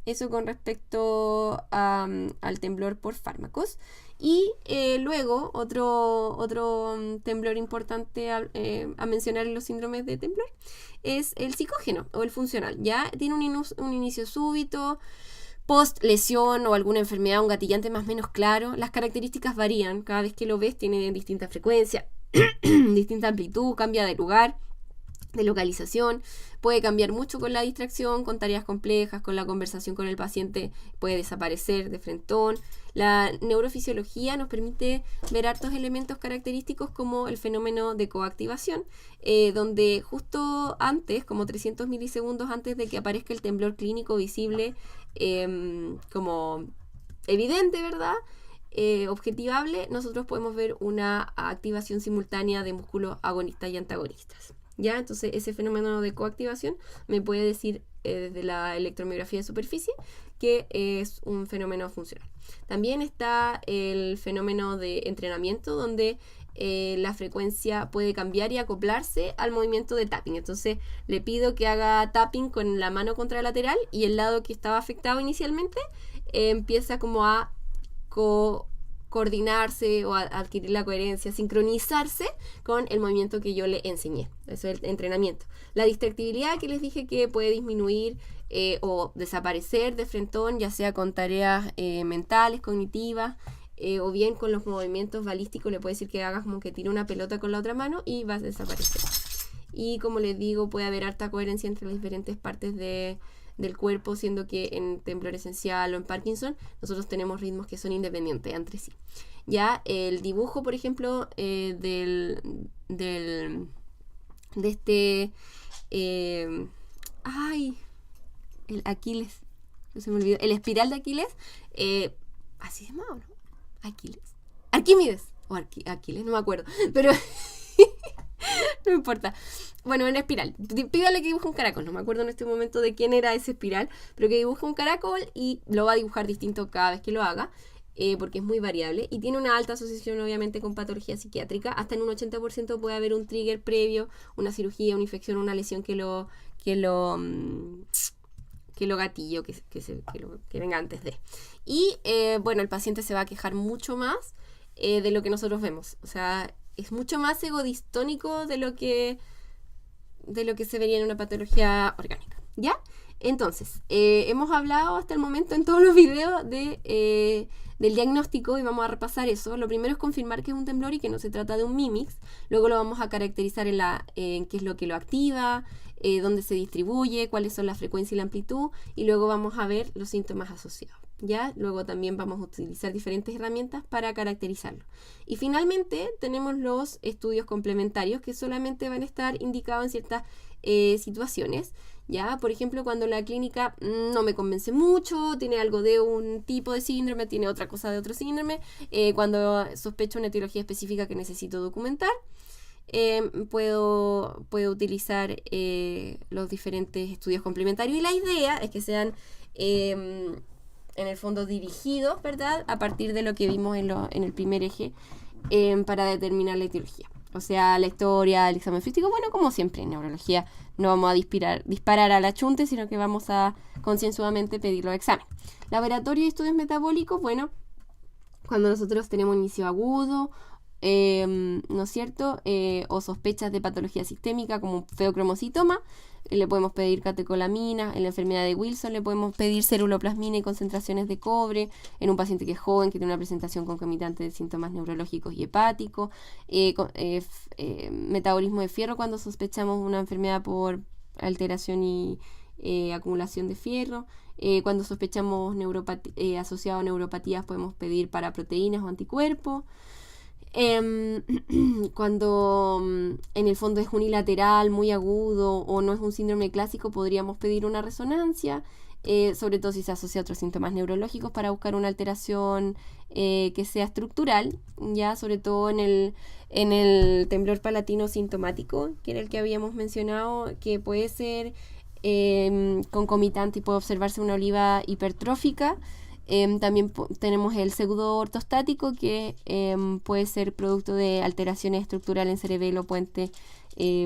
Eso con respecto al temblor por fármacos. Y luego otro temblor importante a mencionar en los síndromes de temblor es el psicógeno o el funcional. Ya tiene un inicio súbito, post lesión o alguna enfermedad, un gatillante más o menos claro. Las características varían, cada vez que lo ves tiene distinta frecuencia, distinta amplitud, cambia de lugar, de localización, puede cambiar mucho con la distracción, con tareas complejas, con la conversación con el paciente puede desaparecer de frentón. La neurofisiología nos permite ver hartos elementos característicos como el fenómeno de coactivación, donde justo antes, como 300 milisegundos antes de que aparezca el temblor clínico visible, como evidente, ¿verdad? Objetivable, nosotros podemos ver una activación simultánea de músculos agonistas y antagonistas. ¿Ya? Entonces ese fenómeno de coactivación me puede decir desde la electromiografía de superficie que es un fenómeno funcional. También está el fenómeno de entrenamiento, donde la frecuencia puede cambiar y acoplarse al movimiento de tapping. Entonces le pido que haga tapping con la mano contralateral y el lado que estaba afectado inicialmente empieza como a coordinarse o a adquirir la coherencia, sincronizarse con el movimiento que yo le enseñé. Eso es el entrenamiento. La distractibilidad que les dije que puede disminuir o desaparecer de frentón, ya sea con tareas mentales, cognitivas, o bien con los movimientos balísticos. Le puede decir que hagas como que tire una pelota con la otra mano y vas a desaparecer. Y como les digo, puede haber harta coherencia entre las diferentes partes del cuerpo, siendo que en temblor esencial o en Parkinson nosotros tenemos ritmos que son independientes entre sí. Ya el dibujo, por ejemplo, de este el Aquiles, se me olvidó, el espiral de Aquiles, así se llama, ¿o no? Arquímedes o Aquiles, no me acuerdo, pero no importa. Bueno, en espiral. Pídale que dibuje un caracol. No me acuerdo en este momento de quién era ese espiral, pero que dibuje un caracol y lo va a dibujar distinto cada vez que lo haga, porque es muy variable y tiene una alta asociación obviamente con patología psiquiátrica. Hasta en un 80% puede haber un trigger previo, una cirugía, una infección, una lesión que lo que lo gatillo, que venga antes de. Y bueno, el paciente se va a quejar mucho más de lo que nosotros vemos. O sea, es mucho más egodistónico de lo que se vería en una patología orgánica. ¿Ya? Entonces, hemos hablado hasta el momento en todos los videos del diagnóstico y vamos a repasar eso. Lo primero es confirmar que es un temblor y que no se trata de un mimix. Luego lo vamos a caracterizar en qué es lo que lo activa, dónde se distribuye, cuáles son la frecuencia y la amplitud, y luego vamos a ver los síntomas asociados. ¿Ya? Luego también vamos a utilizar diferentes herramientas para caracterizarlo. Y finalmente tenemos los estudios complementarios que solamente van a estar indicados en ciertas situaciones. ¿Ya? Por ejemplo, cuando la clínica no me convence mucho, tiene algo de un tipo de síndrome, tiene otra cosa de otro síndrome, cuando sospecho una etiología específica que necesito documentar, puedo utilizar los diferentes estudios complementarios, y la idea es que sean en el fondo dirigidos, ¿verdad?, a partir de lo que vimos en el primer eje, para determinar la etiología. O sea, la historia, el examen físico, bueno, como siempre en neurología no vamos a disparar a la chunte, sino que vamos a concienzudamente pedir los exámenes. Laboratorio y estudios metabólicos, bueno, cuando nosotros tenemos inicio agudo, ¿no es cierto?, o sospechas de patología sistémica como feocromocitoma, le podemos pedir catecolamina. En la enfermedad de Wilson le podemos pedir ceruloplasmina y concentraciones de cobre en un paciente que es joven, que tiene una presentación concomitante de síntomas neurológicos y hepáticos. Metabolismo de fierro cuando sospechamos una enfermedad por alteración y acumulación de fierro. Cuando sospechamos asociado a neuropatías podemos pedir paraproteínas o anticuerpos. Cuando en el fondo es unilateral, muy agudo, o no es un síndrome clásico, podríamos pedir una resonancia, sobre todo si se asocia a otros síntomas neurológicos, para buscar una alteración que sea estructural, ya sobre todo en el temblor palatino sintomático, que era el que habíamos mencionado, que puede ser concomitante y puede observarse una oliva hipertrófica. También tenemos el pseudo ortostático, que puede ser producto de alteraciones estructurales en cerebelo, puente,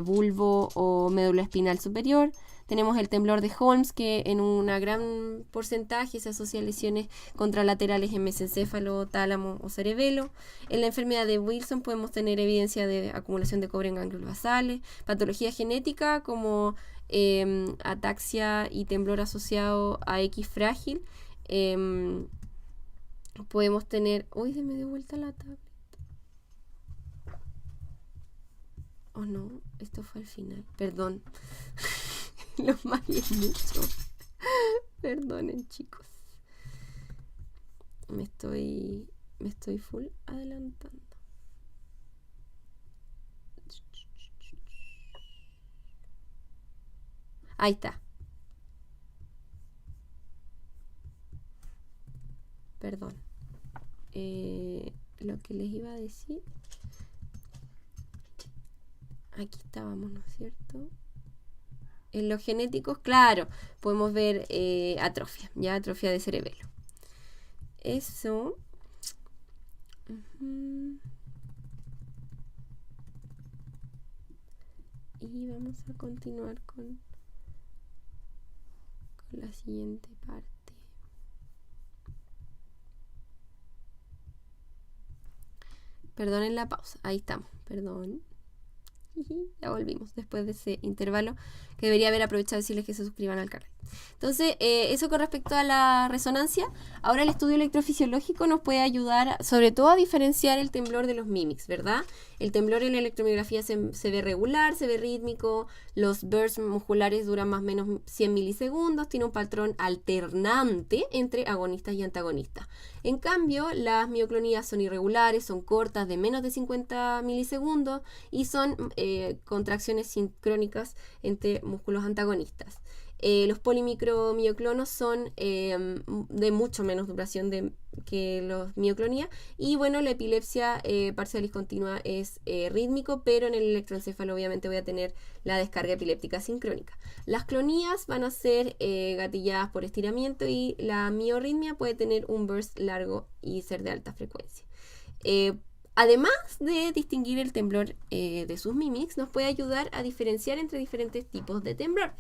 bulbo o médula espinal superior. Tenemos el temblor de Holmes, que en un gran porcentaje se asocia a lesiones contralaterales en mesencéfalo, tálamo o cerebelo. En la enfermedad de Wilson podemos tener evidencia de acumulación de cobre en ganglios basales, patología genética como ataxia y temblor asociado a X frágil. Podemos tener... ¡Uy, se me dio vuelta la tablet! Oh no, esto fue al final. Perdón. Lo mareé mucho. Perdonen, chicos. Me estoy full adelantando. Ahí está. Perdón. Lo que les iba a decir. Aquí estábamos, ¿no es cierto? En los genéticos, claro, podemos ver atrofia, ya atrofia de cerebelo. Eso. Y vamos a continuar con la siguiente parte. Perdonen la pausa, ahí estamos, perdón. Ya volvimos después de ese intervalo que debería haber aprovechado decirles que se suscriban al canal. Entonces, eso con respecto a la resonancia. Ahora el estudio electrofisiológico nos puede ayudar sobre todo a diferenciar el temblor de los mimics, ¿verdad? El temblor en la electromiografía se ve regular, se ve rítmico, los bursts musculares duran más o menos 100 milisegundos, tiene un patrón alternante entre agonistas y antagonistas. En cambio, las mioclonías son irregulares, son cortas, de menos de 50 milisegundos, y son contracciones sincrónicas entre músculos antagonistas. Los polimicromioclonos son de mucho menos duración que los mioclonía, y bueno, la epilepsia parcial discontinua es rítmico, pero en el electroencéfalo obviamente voy a tener la descarga epiléptica sincrónica. Las clonías van a ser gatilladas por estiramiento, y la miorritmia puede tener un burst largo y ser de alta frecuencia. además de distinguir el temblor de sus mimics, nos puede ayudar a diferenciar entre diferentes tipos de temblor.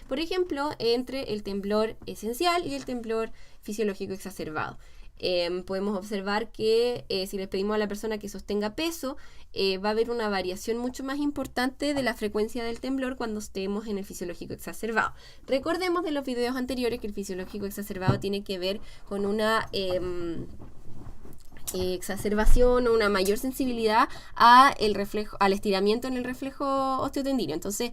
Por ejemplo, entre el temblor esencial y el temblor fisiológico exacerbado. Podemos observar que si les pedimos a la persona que sostenga peso, va a haber una variación mucho más importante de la frecuencia del temblor cuando estemos en el fisiológico exacerbado. Recordemos de los videos anteriores que el fisiológico exacerbado tiene que ver con una exacerbación o una mayor sensibilidad al estiramiento en el reflejo osteotendíneo. Entonces,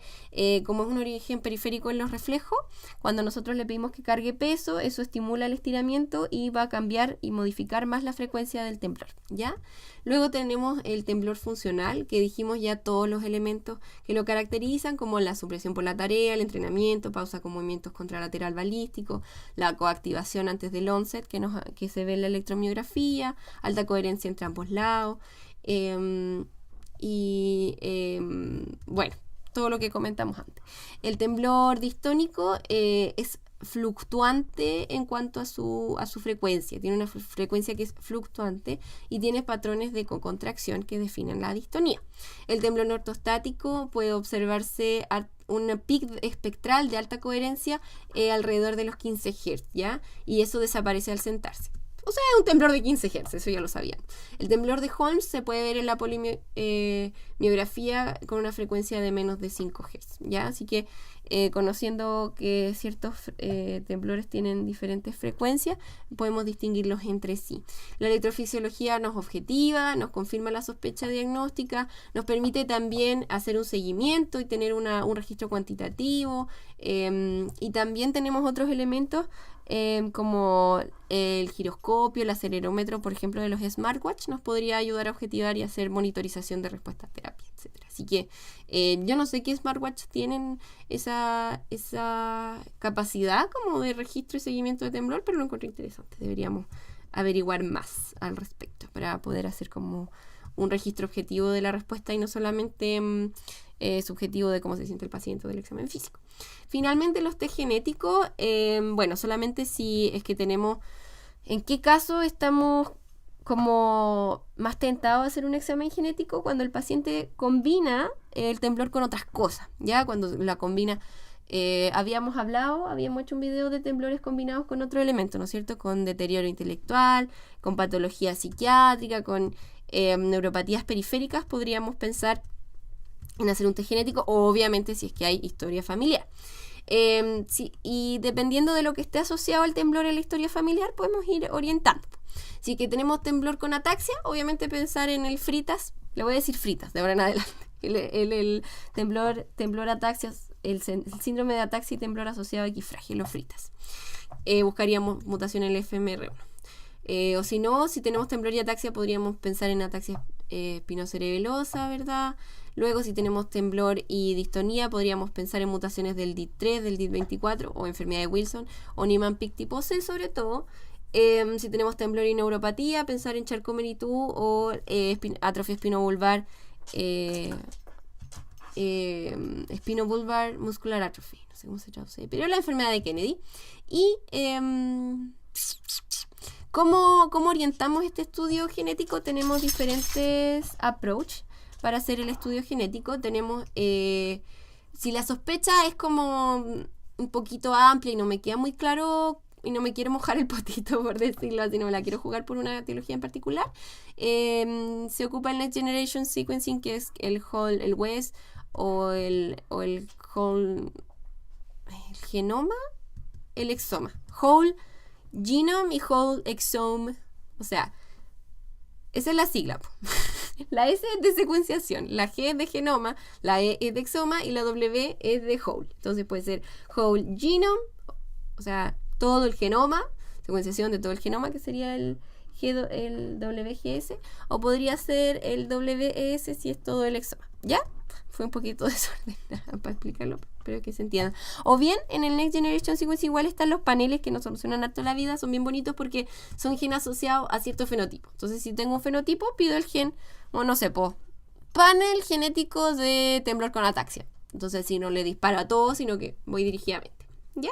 como es un origen periférico en los reflejos, cuando nosotros le pedimos que cargue peso, eso estimula el estiramiento y va a cambiar y modificar más la frecuencia del temblor, ¿ya? Luego tenemos el temblor funcional, que dijimos ya todos los elementos que lo caracterizan, como la supresión por la tarea, el entrenamiento, pausa con movimientos contralateral balístico, la coactivación antes del onset, que se ve en la electromiografía, alta coherencia entre ambos lados, bueno, todo lo que comentamos antes. El temblor distónico es fluctuante en cuanto a su frecuencia, tiene una frecuencia que es fluctuante y tiene patrones de contracción que definen la distonía. El temblor ortostático puede observarse un pic espectral de alta coherencia alrededor de los 15 Hz, ¿ya? Y eso desaparece al sentarse. O sea, es un temblor de 15 Hz, eso ya lo sabían. El temblor de Holmes se puede ver en la polimiografía con una frecuencia de menos de 5 Hz, ¿ya? Así que conociendo que ciertos temblores tienen diferentes frecuencias, podemos distinguirlos entre sí. La electrofisiología nos objetiva, nos confirma la sospecha diagnóstica, nos permite también hacer un seguimiento y tener un registro cuantitativo, y también tenemos otros elementos como el giroscopio, el acelerómetro, por ejemplo, de los smartwatch, nos podría ayudar a objetivar y hacer monitorización de respuestas a terapia, etc. Así que yo no sé qué smartwatch tienen esa capacidad como de registro y seguimiento de temblor, pero lo encontré interesante. Deberíamos averiguar más al respecto para poder hacer como un registro objetivo de la respuesta y no solamente subjetivo de cómo se siente el paciente del examen físico. Finalmente, los test genéticos, bueno, solamente si es que tenemos, en qué caso estamos como más tentados a hacer un examen genético cuando el paciente combina el temblor con otras cosas, ¿ya? Cuando la combina, habíamos hecho un video de temblores combinados con otro elemento, ¿no es cierto? Con deterioro intelectual, con patología psiquiátrica, con neuropatías periféricas, podríamos pensar en hacer un test genético, obviamente si es que hay historia familiar. Y dependiendo de lo que esté asociado al temblor en la historia familiar, podemos ir orientando. Si que tenemos temblor con ataxia, obviamente pensar en el fritas, le voy a decir fritas de ahora en adelante, el temblor ataxia, el síndrome de ataxia y temblor asociado a equifragia, los fritas. Buscaríamos mutación en el FMR1. O si no, si tenemos temblor y ataxia, podríamos pensar en ataxia espinocerebelosa, ¿verdad? Luego, si tenemos temblor y distonía, podríamos pensar en mutaciones del DID3, del DID24 o enfermedad de Wilson o Niemann-Pick tipo C, sobre todo. Si tenemos temblor y neuropatía, pensar en Charcot-Marie-Tooth o atrofia espinovulvar, espinovulvar muscular atrophy, no sé cómo se traduce, pero la enfermedad de Kennedy. Y ¿cómo orientamos este estudio genético? Tenemos diferentes approaches para hacer el estudio genético. Tenemos, si la sospecha es como un poquito amplia y no me queda muy claro y no me quiero mojar el potito, por decirlo así, no me la quiero jugar por una etiología en particular, se ocupa el Next Generation Sequencing, que es el WES o el whole, el genoma, el exoma, whole genome y whole exome, o sea, esa es la sigla. La S es de secuenciación, la G es de genoma, la E es de exoma y la W es de whole. Entonces puede ser whole genome, o sea, todo el genoma, secuenciación de todo el genoma, que sería el WGS, o podría ser el WES si es todo el exoma. ¿Ya? Fue un poquito desordenado para explicarlo, pero que se entienda. O bien, en el Next Generation Sequencing igual están los paneles que nos solucionan harto la vida, son bien bonitos porque son genes asociados a cierto fenotipo. Entonces, si tengo un fenotipo, pido el gen, o no sé, panel genético de temblor con ataxia. Entonces, si no le disparo a todo, sino que voy dirigidamente. ¿Ya?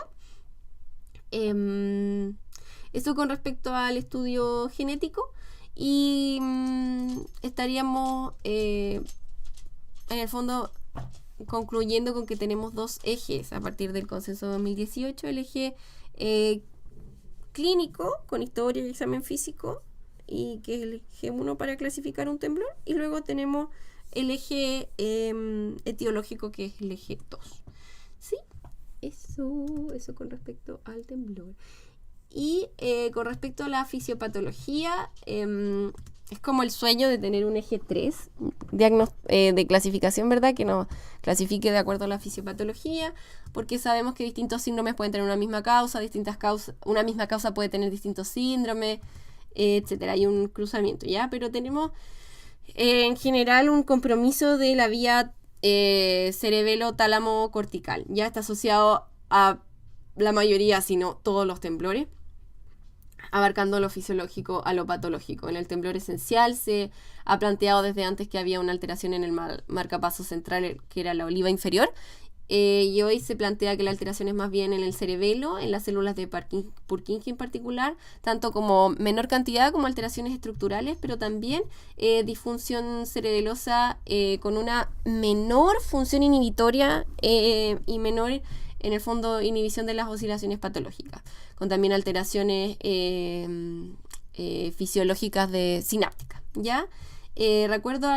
Eso con respecto al estudio genético. y estaríamos en el fondo concluyendo con que tenemos dos ejes a partir del consenso 2018, el eje clínico con historia y examen físico, y que es el eje 1 para clasificar un temblor, y luego tenemos el eje etiológico, que es el eje 2. ¿Sí? Eso con respecto al temblor. Y con respecto a la fisiopatología, es como el sueño de tener un eje 3 de clasificación, ¿verdad? Que nos clasifique de acuerdo a la fisiopatología, porque sabemos que distintos síndromes pueden tener una misma causa, una misma causa puede tener distintos síndromes, etcétera. Hay un cruzamiento, ¿ya? Pero tenemos en general un compromiso de la vía cerebelo-tálamo-cortical. Ya está asociado a la mayoría, si no todos los temblores, abarcando lo fisiológico a lo patológico. En el temblor esencial se ha planteado desde antes que había una alteración en el marcapaso central, que era la oliva inferior, y hoy se plantea que la alteración es más bien en el cerebelo, en las células de Purkinje en particular, tanto como menor cantidad como alteraciones estructurales, pero también disfunción cerebelosa con una menor función inhibitoria y menor, en el fondo, inhibición de las oscilaciones patológicas, con también alteraciones fisiológicas sinápticas, ¿ya? Recuerdo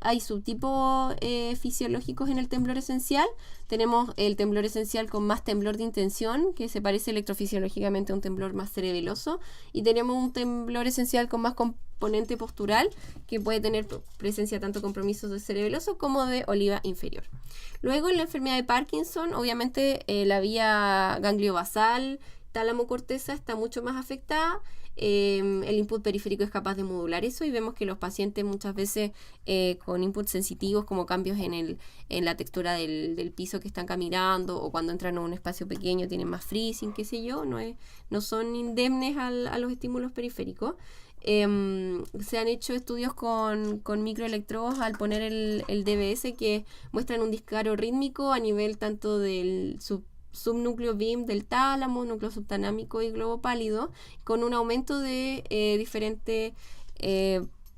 hay subtipos fisiológicos en el temblor esencial. Tenemos el temblor esencial con más temblor de intención, que se parece electrofisiológicamente a un temblor más cerebeloso, y tenemos un temblor esencial con más componente postural, que puede tener presencia tanto compromisos de cerebeloso como de oliva inferior. Luego, en la enfermedad de Parkinson, obviamente la vía ganglio-basal, tálamo-corteza está mucho más afectada. El input periférico es capaz de modular eso, y vemos que los pacientes muchas veces con inputs sensitivos, como cambios en la textura del piso que están caminando, o cuando entran a un espacio pequeño tienen más freezing, qué sé yo, no son indemnes a los estímulos periféricos. Se han hecho estudios con microelectrodos al poner el DBS, que muestran un descaro rítmico a nivel tanto del subnúcleo BIM del tálamo, núcleo subtalámico y globo pálido, con un aumento de diferentes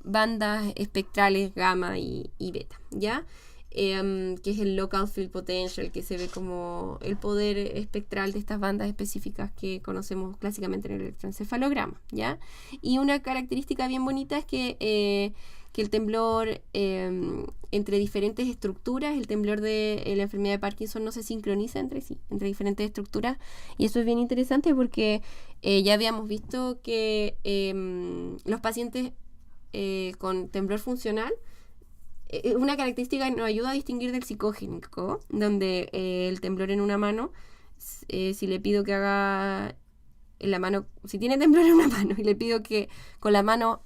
bandas espectrales gamma y beta, ¿ya? Que es el local field potential, que se ve como el poder espectral de estas bandas específicas que conocemos clásicamente en el electroencefalograma, ¿ya? Y una característica bien bonita es que el temblor entre diferentes estructuras, el temblor de la enfermedad de Parkinson no se sincroniza entre sí, entre diferentes estructuras, y eso es bien interesante porque ya habíamos visto que los pacientes con temblor funcional, una característica que nos ayuda a distinguir del psicogénico, donde el temblor en una mano, si le pido que haga en la mano, si tiene temblor en una mano y le pido que con la mano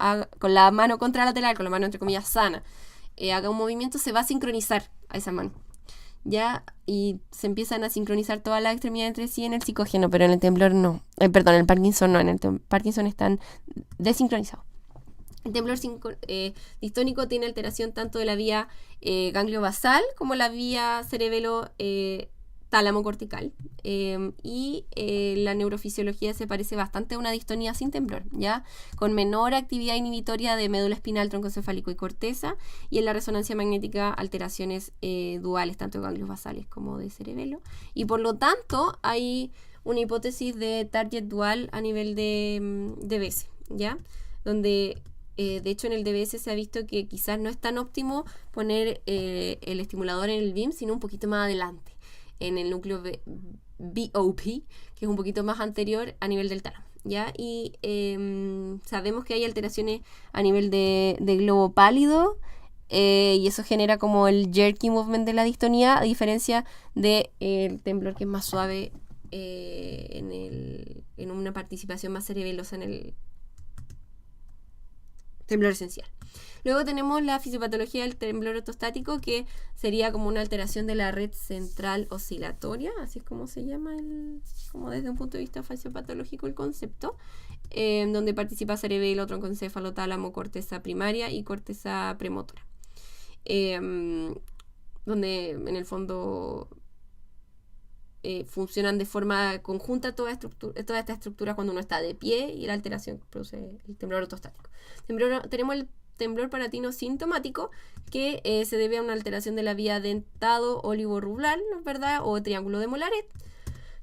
contralateral, con la mano entre comillas sana, haga un movimiento, se va a sincronizar a esa mano, ¿ya? Y se empiezan a sincronizar todas las extremidades entre sí en el psicógeno, pero en el temblor no. Perdón, en el Parkinson no, en el Parkinson están desincronizados. El temblor distónico tiene alteración tanto de la vía ganglio-basal como la vía cerebelo tálamo cortical, y la neurofisiología se parece bastante a una distonía sin temblor, ¿ya? Con menor actividad inhibitoria de médula espinal, troncocefálico y corteza, y en la resonancia magnética alteraciones duales, tanto de ganglios basales como de cerebelo, y por lo tanto hay una hipótesis de target dual a nivel de DBS, ¿ya? Donde de hecho en el DBS se ha visto que quizás no es tan óptimo poner el estimulador en el BIM, sino un poquito más adelante, en el núcleo BOP, que es un poquito más anterior a nivel del tálamo, ¿ya? Y sabemos que hay alteraciones a nivel de globo pálido, y eso genera como el jerky movement de la distonía, a diferencia del temblor, que es más suave en una participación más cerebelosa en el temblor esencial. Luego tenemos la fisiopatología del temblor ortostático, que sería como una alteración de la red central oscilatoria, así es como se llama, como desde un punto de vista fisiopatológico el concepto, donde participa cerebelo, troncoencéfalo, tálamo, corteza primaria y corteza premotora, donde en el fondo funcionan de forma conjunta toda esta estructura cuando uno está de pie y la alteración produce el temblor ortostático. Tenemos el temblor palatino sintomático que se debe a una alteración de la vía dentado olivo-rubral, ¿verdad? O triángulo de Mollaret.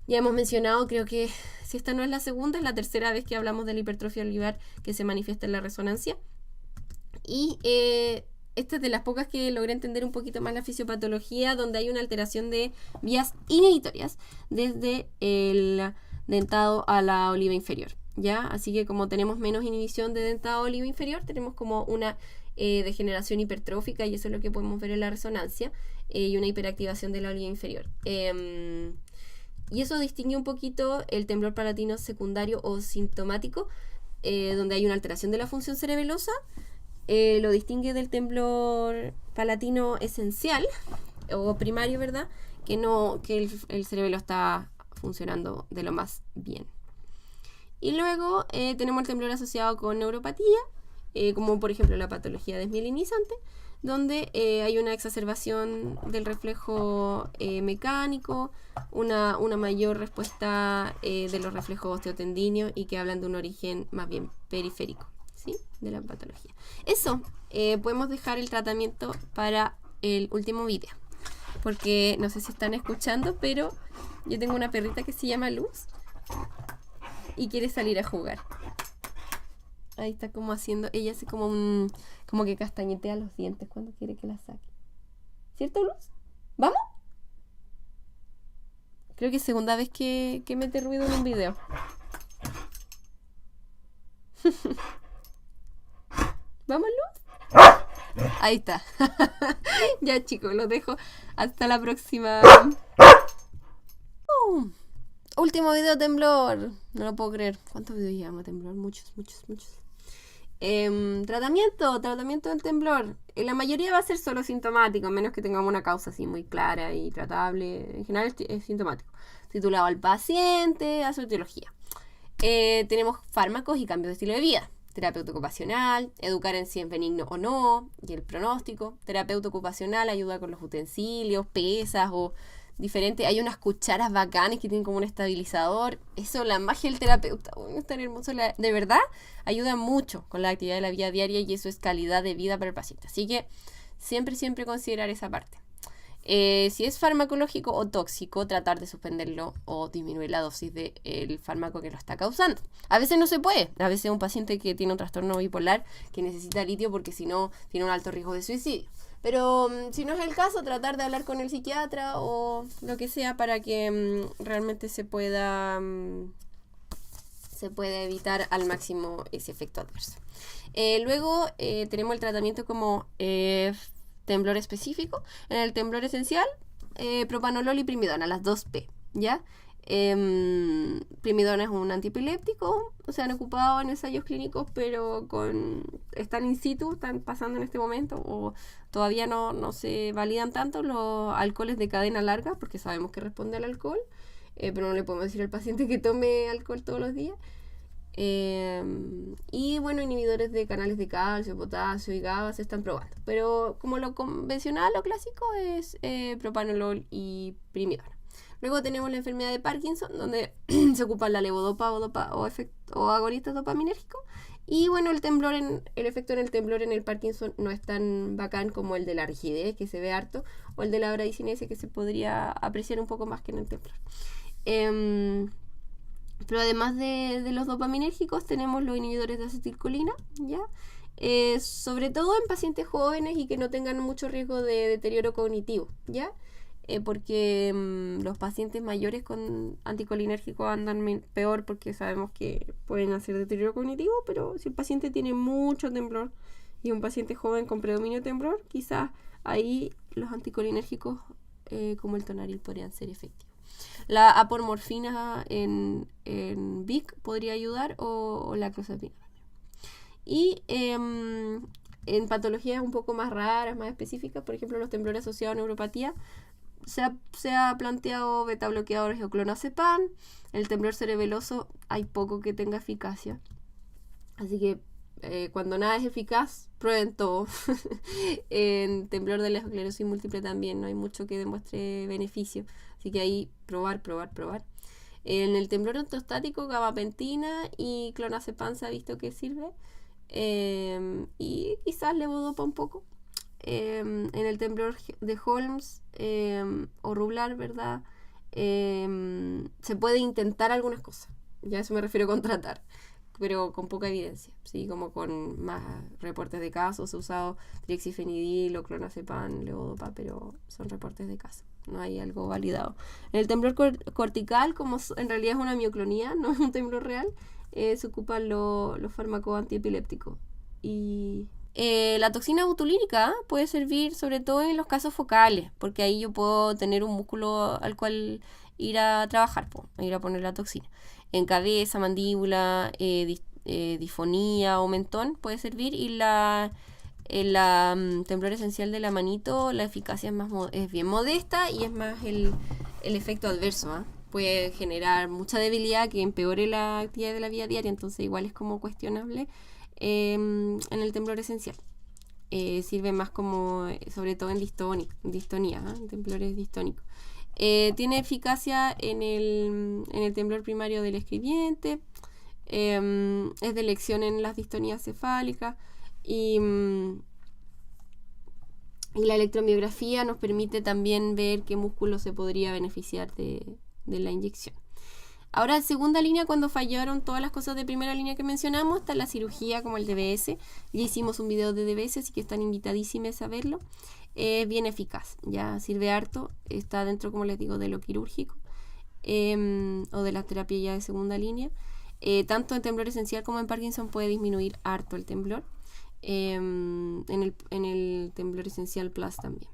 Ya hemos mencionado, creo que si esta no es la segunda, es la tercera vez que hablamos de la hipertrofia olivar que se manifiesta en la resonancia. Y esta es de las pocas que logré entender un poquito más la fisiopatología, donde hay una alteración de vías inhibitorias desde el dentado a la oliva inferior, ¿ya? Así que como tenemos menos inhibición de dentado a oliva inferior, tenemos como una degeneración hipertrófica, y eso es lo que podemos ver en la resonancia, y una hiperactivación de la oliva inferior. Y eso distingue un poquito el temblor palatino secundario o sintomático, donde hay una alteración de la función cerebelosa. Lo distingue del temblor palatino esencial o primario, ¿verdad? Que el cerebelo está funcionando de lo más bien. Y luego tenemos el temblor asociado con neuropatía, como por ejemplo la patología desmielinizante, donde hay una exacerbación del reflejo mecánico, una mayor respuesta de los reflejos osteotendíneos, y que hablan de un origen más bien periférico, ¿sí? De la patología. Eso, podemos dejar el tratamiento para el último video, porque no sé si están escuchando, pero yo tengo una perrita que se llama Luz y quiere salir a jugar. Ahí está como haciendo, ella hace como que castañetea los dientes cuando quiere que la saque. ¿Cierto, Luz? ¿Vamos? Creo que es segunda vez que mete ruido en un video. ¿Vamos, Luz? Ahí está. Ya, chicos, los dejo. Hasta la próxima. Último video temblor. No lo puedo creer. ¿Cuántos videos llevamos temblor? Muchos. Tratamiento del temblor. La mayoría va a ser solo sintomático, a menos que tengamos una causa así muy clara y tratable. En general es sintomático. Titulado al paciente, a su etiología. Tenemos fármacos y cambios de estilo de vida. Terapeuta ocupacional, educar en si es benigno o no, y el pronóstico. Terapeuta ocupacional ayuda con los utensilios, pesas o diferentes. Hay unas cucharas bacanas que tienen como un estabilizador. Eso, la magia del terapeuta, es tan hermoso. De verdad, ayuda mucho con la actividad de la vida diaria, y eso es calidad de vida para el paciente. Así que siempre considerar esa parte. Si es farmacológico o tóxico, tratar de suspenderlo o disminuir la dosis del fármaco que lo está causando. A veces no se puede. A veces un paciente que tiene un trastorno bipolar que necesita litio porque si no tiene un alto riesgo de suicidio. Pero si no es el caso, tratar de hablar con el psiquiatra o lo que sea para que realmente se pueda evitar al máximo ese efecto adverso. Luego tenemos el tratamiento como temblor específico. En el temblor esencial, propanolol y primidona, las 2P, ¿ya? Primidona es un antiepiléptico, se han ocupado en ensayos clínicos, pero están in situ, están pasando en este momento, o todavía no se validan tanto los alcoholes de cadena larga, porque sabemos que responde al alcohol, pero no le podemos decir al paciente que tome alcohol todos los días. Y bueno, inhibidores de canales de calcio, potasio y GABA se están probando, pero como lo convencional, lo clásico es propanolol y primidona. Luego tenemos la enfermedad de Parkinson, donde se ocupa la levodopa o agonista dopaminérgico. Y bueno, el efecto en el temblor en el Parkinson no es tan bacán como el de la rigidez, que se ve harto, o el de la bradicinesia, que se podría apreciar un poco más que en el temblor. Pero además de los dopaminérgicos, tenemos los inhibidores de acetilcolina, ¿ya? Sobre todo en pacientes jóvenes y que no tengan mucho riesgo de deterioro cognitivo, ¿ya? Porque los pacientes mayores con anticolinérgicos andan peor, porque sabemos que pueden hacer deterioro cognitivo, pero si el paciente tiene mucho temblor y un paciente joven con predominio de temblor, quizás ahí los anticolinérgicos como el Tonaril podrían ser efectivos. La apomorfina en VIC podría ayudar, o la clozapina. Y en patologías un poco más raras, más específicas, por ejemplo los temblores asociados a neuropatía, se ha planteado beta bloqueadores o clonazepam. El temblor cerebeloso hay poco que tenga eficacia, así que cuando nada es eficaz, prueben todo. En temblor de la esclerosis múltiple también no hay mucho que demuestre beneficio. Así que ahí probar. En el temblor ortostático, gabapentina y clonazepam se ha visto que sirve. Y quizás levodopa un poco. En el temblor de Holmes o Rublar, ¿verdad? Se puede intentar algunas cosas. Ya a eso me refiero con tratar, pero con poca evidencia, ¿sí? Como con más reportes de casos. Se ha usado trixifenidil o clonazepam, levodopa, pero son reportes de casos. No hay algo validado. En el temblor cortical, como en realidad es una mioclonía, no es un temblor real, se ocupan los fármacos antiepilépticos. Y la toxina botulínica puede servir sobre todo en los casos focales, porque ahí yo puedo tener un músculo al cual ir a trabajar, ir a poner la toxina. En cabeza, mandíbula, disfonía o mentón puede servir. Y en la temblor esencial de la manito, la eficacia es bien modesta y es más el efecto adverso, ¿eh? Puede generar mucha debilidad que empeore la actividad de la vida diaria, entonces igual es como cuestionable. En el temblor esencial sirve más como, sobre todo en distonía, en temblores distónicos. Tiene eficacia en el temblor primario del escribiente, es de elección en las distonías cefálicas y la electromiografía nos permite también ver qué músculo se podría beneficiar de la inyección. Ahora, en segunda línea, cuando fallaron todas las cosas de primera línea que mencionamos, está la cirugía como el DBS. Ya hicimos un video de DBS, así que están invitadísimos a verlo. Es bien eficaz, ya sirve harto, está dentro, como les digo, de lo quirúrgico o de la terapia ya de segunda línea. Tanto en temblor esencial como en Parkinson puede disminuir harto el temblor. En el temblor esencial plus también.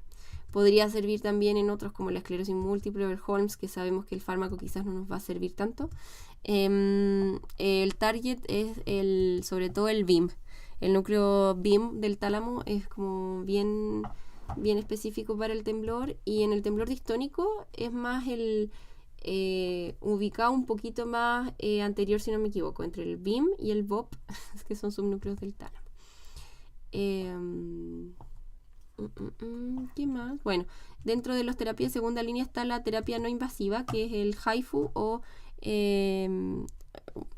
Podría servir también en otros como la esclerosis múltiple o el Holmes, que sabemos que el fármaco quizás no nos va a servir tanto. El target es sobre todo el BIM. El núcleo BIM del tálamo es como bien específico para el temblor, y en el temblor distónico es más ubicado un poquito más anterior, si no me equivoco, entre el BIM y el BOP, que son subnúcleos del tálamo. ¿Qué más? Bueno, dentro de las terapias de segunda línea está la terapia no invasiva, que es el HIFU o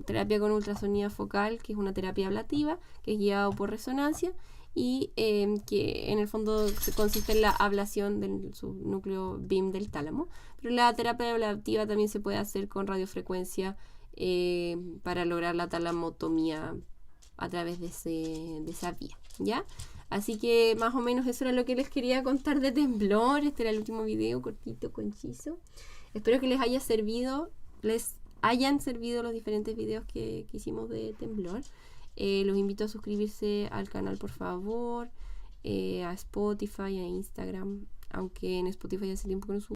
terapia con ultrasonía focal, que es una terapia ablativa, que es guiado por resonancia y que en el fondo consiste en la ablación del subnúcleo BIM del tálamo. Pero la terapia ablativa también se puede hacer con radiofrecuencia para lograr la talamotomía a través de esa vía, ¿ya? Así que más o menos eso era lo que les quería contar de temblor. Este era el último video, cortito, conciso. Espero que les hayan servido los diferentes videos que hicimos de temblor. Los invito a suscribirse al canal, por favor, a Spotify, a Instagram, aunque en Spotify hace tiempo que no subo.